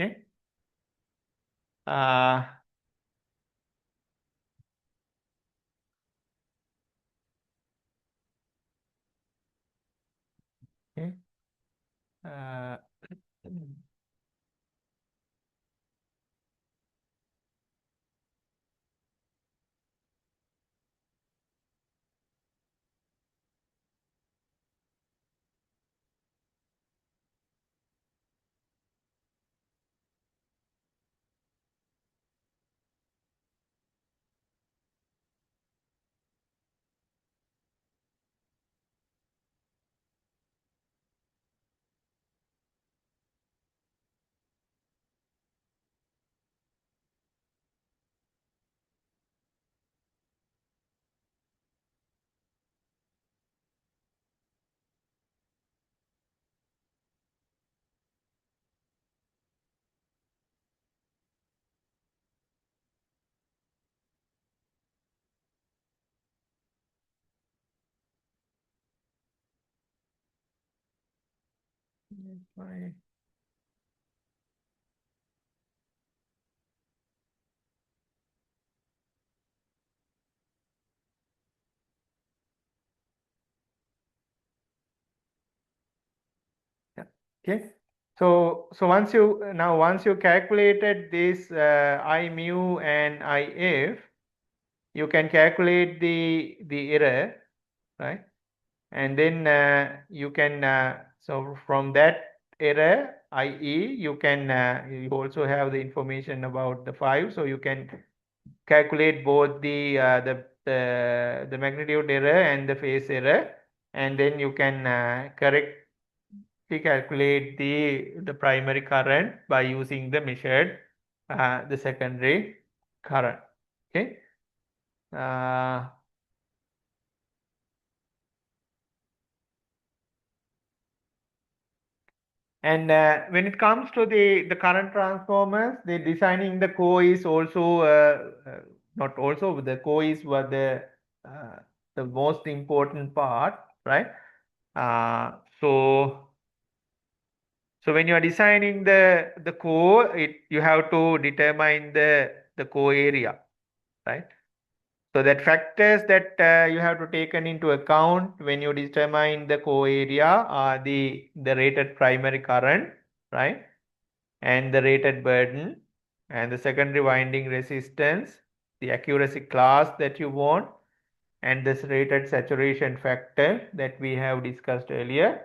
A: Okay. Uh, okay. Uh, Right. Yeah. Okay. So once you calculated this I mu and if, you can calculate the error, right? And then you can so from that error IE, you can you also have the information about the 5, so you can calculate both the magnitude error and the phase error, and then you can correctly calculate the primary current by using the measured the secondary current. Okay. Uh, And when it comes to the current transformers, the designing the core is also not also the core is what the most important part, right? So when you are designing the core, you have to determine the core area, right? So that factors that you have to taken into account when you determine the core area are the rated primary current, right? And the rated burden, and the secondary winding resistance, the accuracy class that you want, and this rated saturation factor that we have discussed earlier,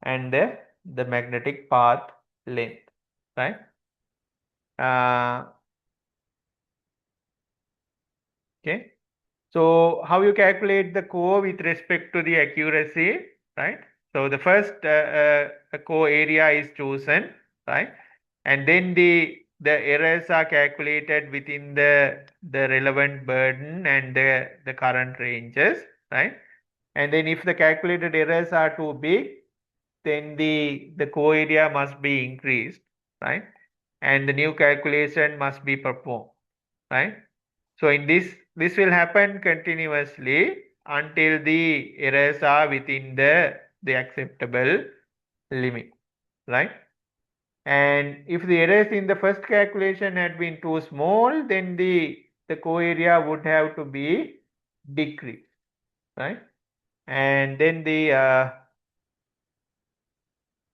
A: and the magnetic path length, right? Okay. So how you calculate the core with respect to the accuracy, right? So the first core area is chosen, right? And then the errors are calculated within the relevant burden and the current ranges, right? And then if the calculated errors are too big, then the core area must be increased, right? And the new calculation must be performed, right? So in this will happen continuously until the errors are within the acceptable limit, right? And if the errors in the first calculation had been too small, then the core area would have to be decreased, right? And then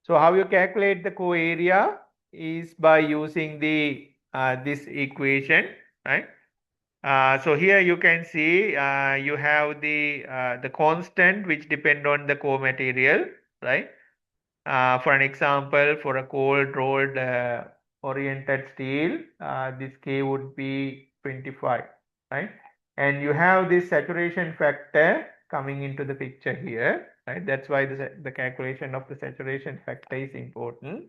A: so how you calculate the core area is by using this equation, right? So here you can see you have the constant which depend on the core material, right? For an example, for a cold rolled oriented steel, this K would be 25, right? And you have this saturation factor coming into the picture here, right? That's why the calculation of the saturation factor is important.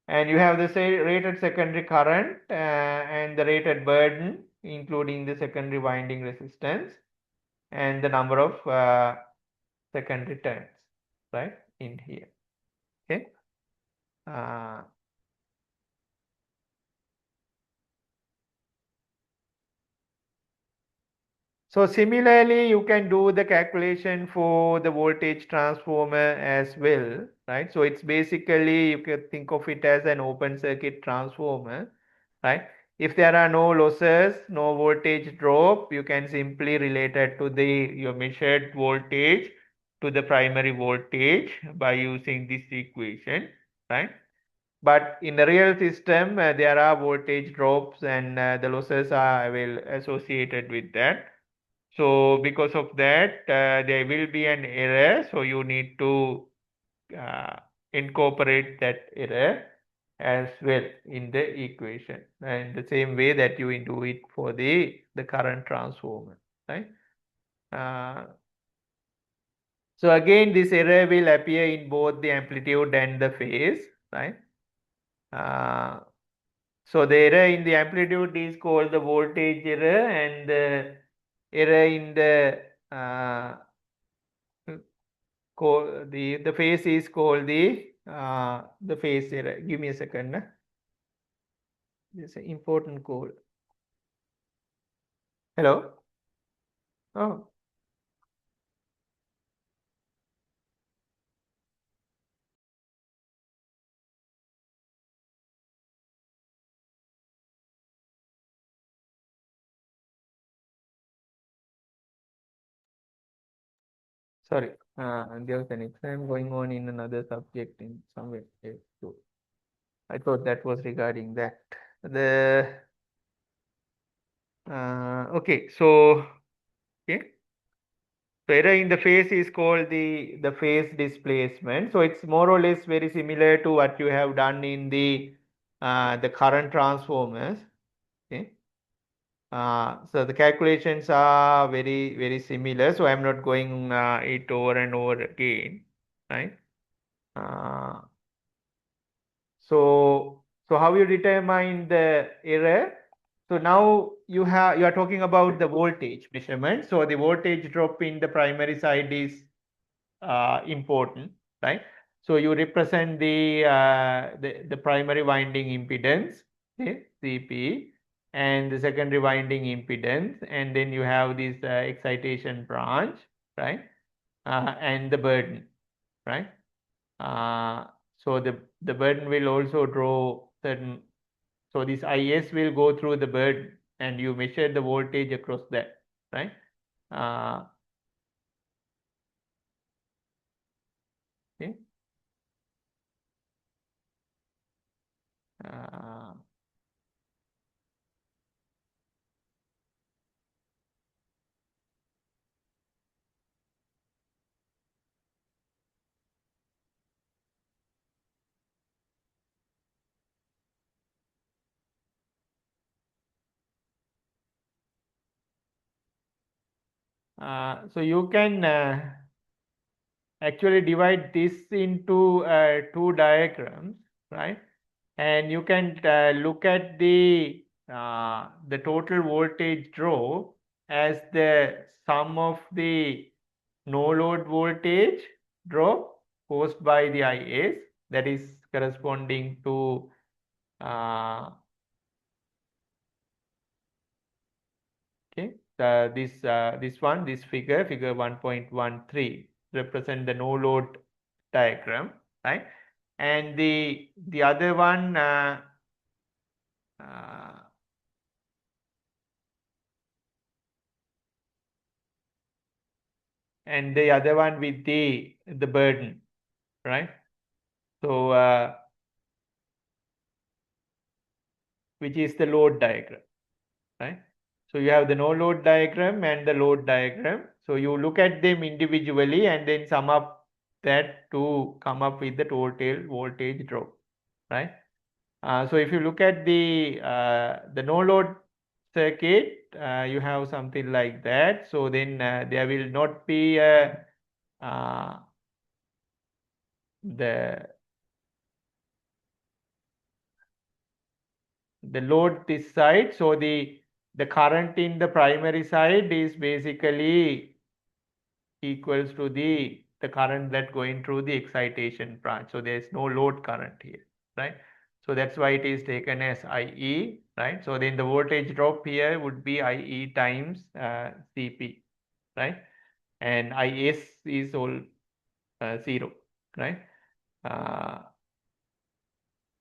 A: And you have the rated secondary current and the rated burden, including the secondary winding resistance and the number of secondary turns, right, in here. Okay. So similarly, you can do the calculation for the voltage transformer as well, right? So it's basically, you can think of it as an open circuit transformer, right? If there are no losses, no voltage drop, you can simply relate it to your measured voltage to the primary voltage by using this equation, right? But in the real system, there are voltage drops and the losses are associated with that. So because of that, there will be an error. So you need to incorporate that error as well in the equation, and the same way that you do it for the current transformer, right? So again, this error will appear in both the amplitude and the phase, right? So the error in the amplitude is called the voltage error, and the error in the phase is called the phase error. Give me a second. This is an important code. Hello? Oh, sorry. There was an exam going on in another subject in somewhere. So I thought that was regarding that. Okay. So okay. So error in the phase is called the phase displacement. So it's more or less very similar to what you have done in the current transformers. Okay. So the calculations are very similar. So I'm not going it over and over again, right? So how you determine the error? So now you are talking about the voltage measurement. So the voltage drop in the primary side is important, right? So you represent the primary winding impedance, okay, CP, and the secondary winding impedance, and then you have this excitation branch, right? And the burden, right? So the burden will also draw certain. So this IS will go through the burden, and you measure the voltage across that, right? Okay. Uh, so you can actually divide this into two diagrams, right? And you can look at the total voltage drop as the sum of the no load voltage drop caused by the IS, that is corresponding to okay, this figure 1.13 represent the no load diagram, right? And the other one uh, and the other one with the burden, right? So which is the load diagram, right? So you have the no load diagram and the load diagram. So you look at them individually and then sum up that to come up with the total voltage drop, right? So if you look at the no load circuit, you have something like that. So then there will not be the load this side. So the current in the primary side is basically equals to the current that going through the excitation branch. So there is no load current here, right? So that's why it is taken as IE, right? So then the voltage drop here would be IE times CP, right? And IS is all 0, right?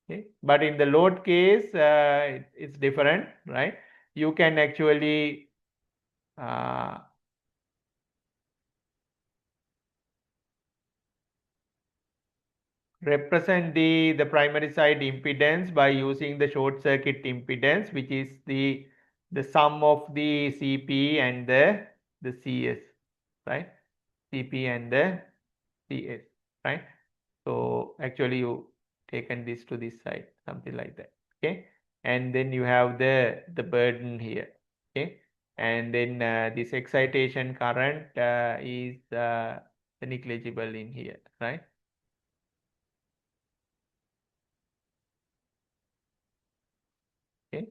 A: Okay. But in the load case, it's different, right? You can actually represent the primary side impedance by using the short circuit impedance, which is the sum of the CP and the CS, right? CP and the CS, right? So actually you taken this to this side, something like that, okay? And then you have the burden here, okay? And then this excitation current is negligible in here, right? Okay.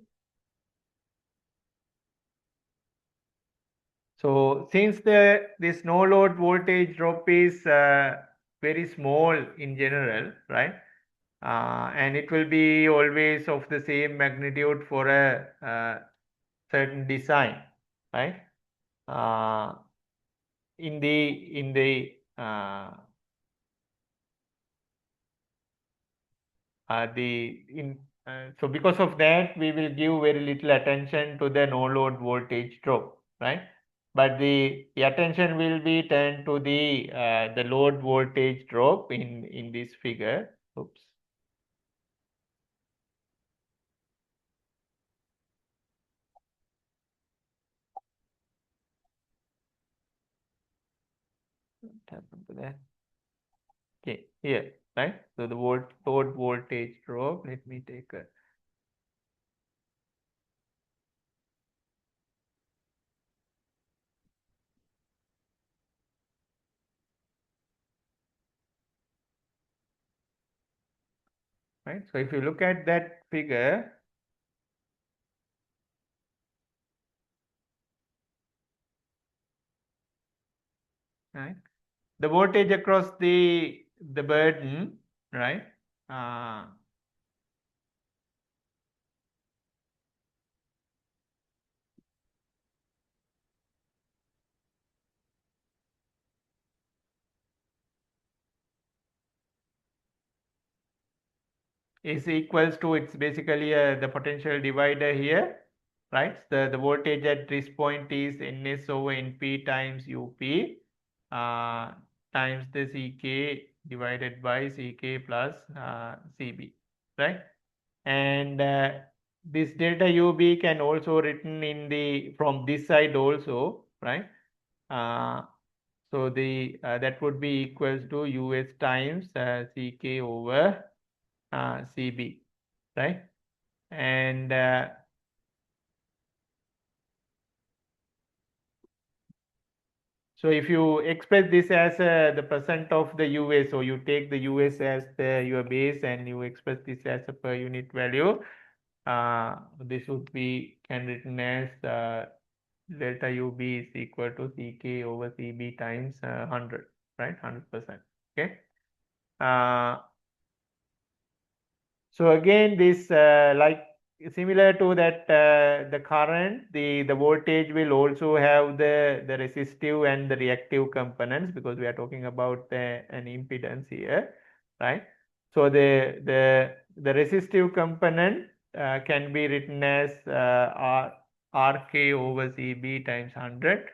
A: So since this no load voltage drop is very small in general, right? And it will be always of the same magnitude for a certain design, right? In the so because of that we will give very little attention to the no load voltage drop, right? But the attention will be turned to the load voltage drop in this figure. Oops. What happened to that? Okay, here, right? So the load voltage drop. Let me take a right. So if you look at that figure, right? The voltage across the burden, right? is equals to, it's basically the potential divider here, right? The voltage at this point is Ns over Np times Up times the Ck divided by Ck plus Cb, right? And this delta UB can also written in the from this side also, right? So the that would be equals to US times Ck over Cb, right? And so if you express this as the percent of the US, so you take the US as your base and you express this as a per unit value, this would be can written as delta UB is equal to Ck over Cb times 100, right? 100%. Okay. So again, this like similar to that the current, the voltage will also have the resistive and the reactive components, because we are talking about an impedance here, right? So the resistive component can be written as Rk over Cb times 100,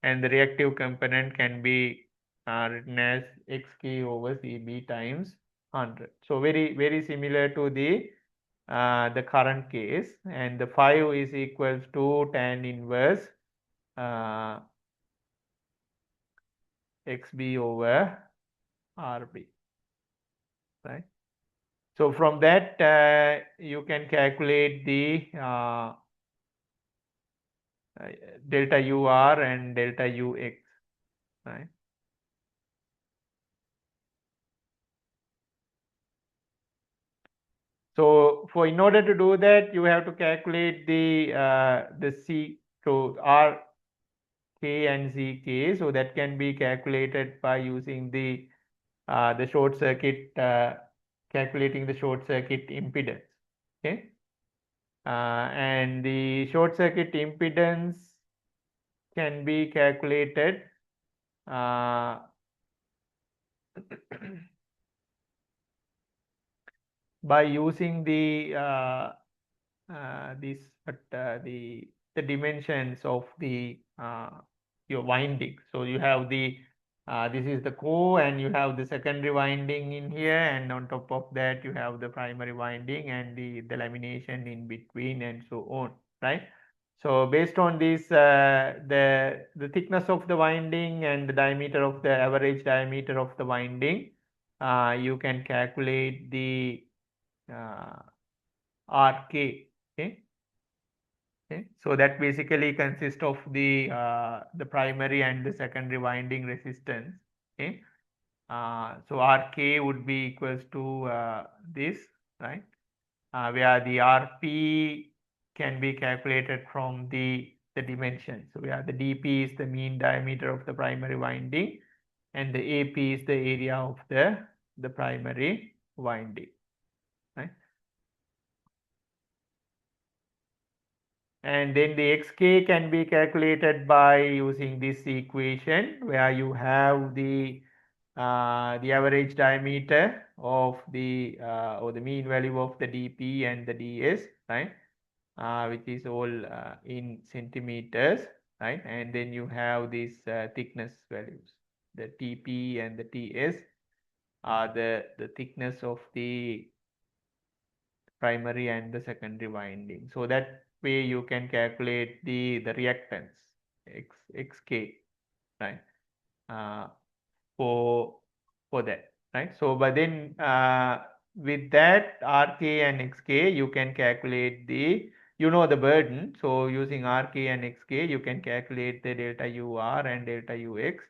A: and the reactive component can be written as Xk over Cb times 100. So very similar to the current case, and the 5 is equals to tan inverse xb over rb, right? So from that you can calculate the delta ur and delta ux, right? So for in order to do that, you have to calculate the C, so R, K and Z K. So that can be calculated by using the short circuit, calculating the short circuit impedance. Okay, and the short circuit impedance can be calculated by using the dimensions of the your winding. So you have the this is the core, and you have the secondary winding in here, and on top of that you have the primary winding and the lamination in between, and so on, right? So based on this, the thickness of the winding and the diameter of the average diameter of the winding, you can calculate the RK. Okay. Okay. So that basically consists of the primary and the secondary winding resistance. Okay. So RK would be equals to this, right? Where the RP can be calculated from the dimension. So where the DP is the mean diameter of the primary winding, and the AP is the area of the primary winding, right? And then the xk can be calculated by using this equation, where you have the average diameter of the or the mean value of the dp and the ds, right? Which is all in centimeters, right? And then you have these thickness values. The tp and the ts are the thickness of the primary and the secondary winding. So that way you can calculate the reactance xk, right? Uh, for that, right? So but then with that rk and xk, you can calculate the burden. So using rk and xk, you can calculate the delta ur and delta ux,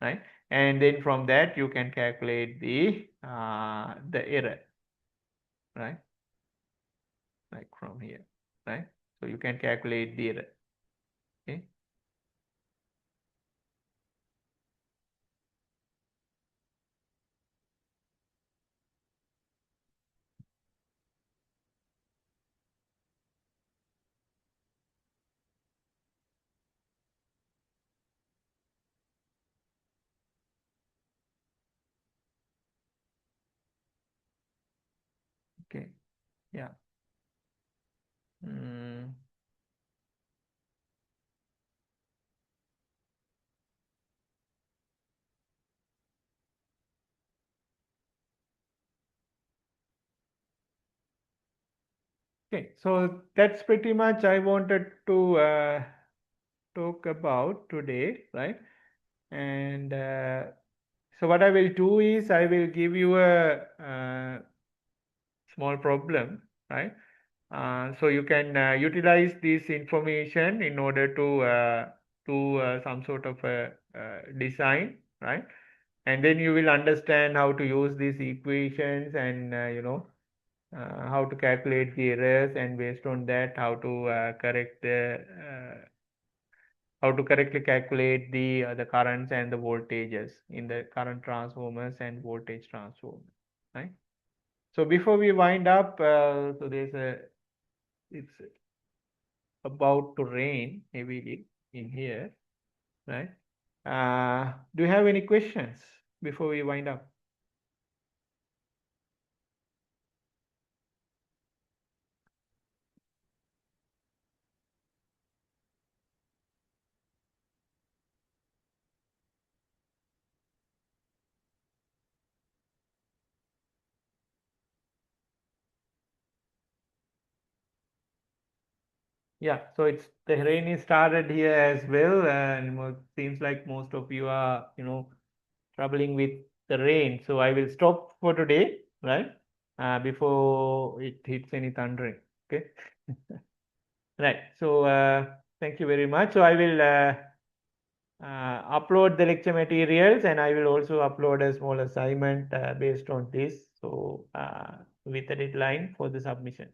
A: right? And then from that you can calculate the error, right? Like from here, right? So you can calculate the error. Okay. Okay. Yeah. Mm. Okay, so that's pretty much I wanted to talk about today, right? And so what I will do is I will give you a small problem, right? So you can utilize this information in order to do some sort of a design, right? And then you will understand how to use these equations and how to calculate the errors, and based on that how to correctly calculate the currents and the voltages in the current transformers and voltage transformers, right? So before we wind up, so it's about to rain heavily in here, right? Do you have any questions before we wind up? Yeah, so the rain is started here as well, and seems like most of you are, troubling with the rain. So I will stop for today, right? Before it hits any thundering. Okay. Right. So thank you very much. So I will upload the lecture materials, and I will also upload a small assignment based on this. So with a deadline for the submission.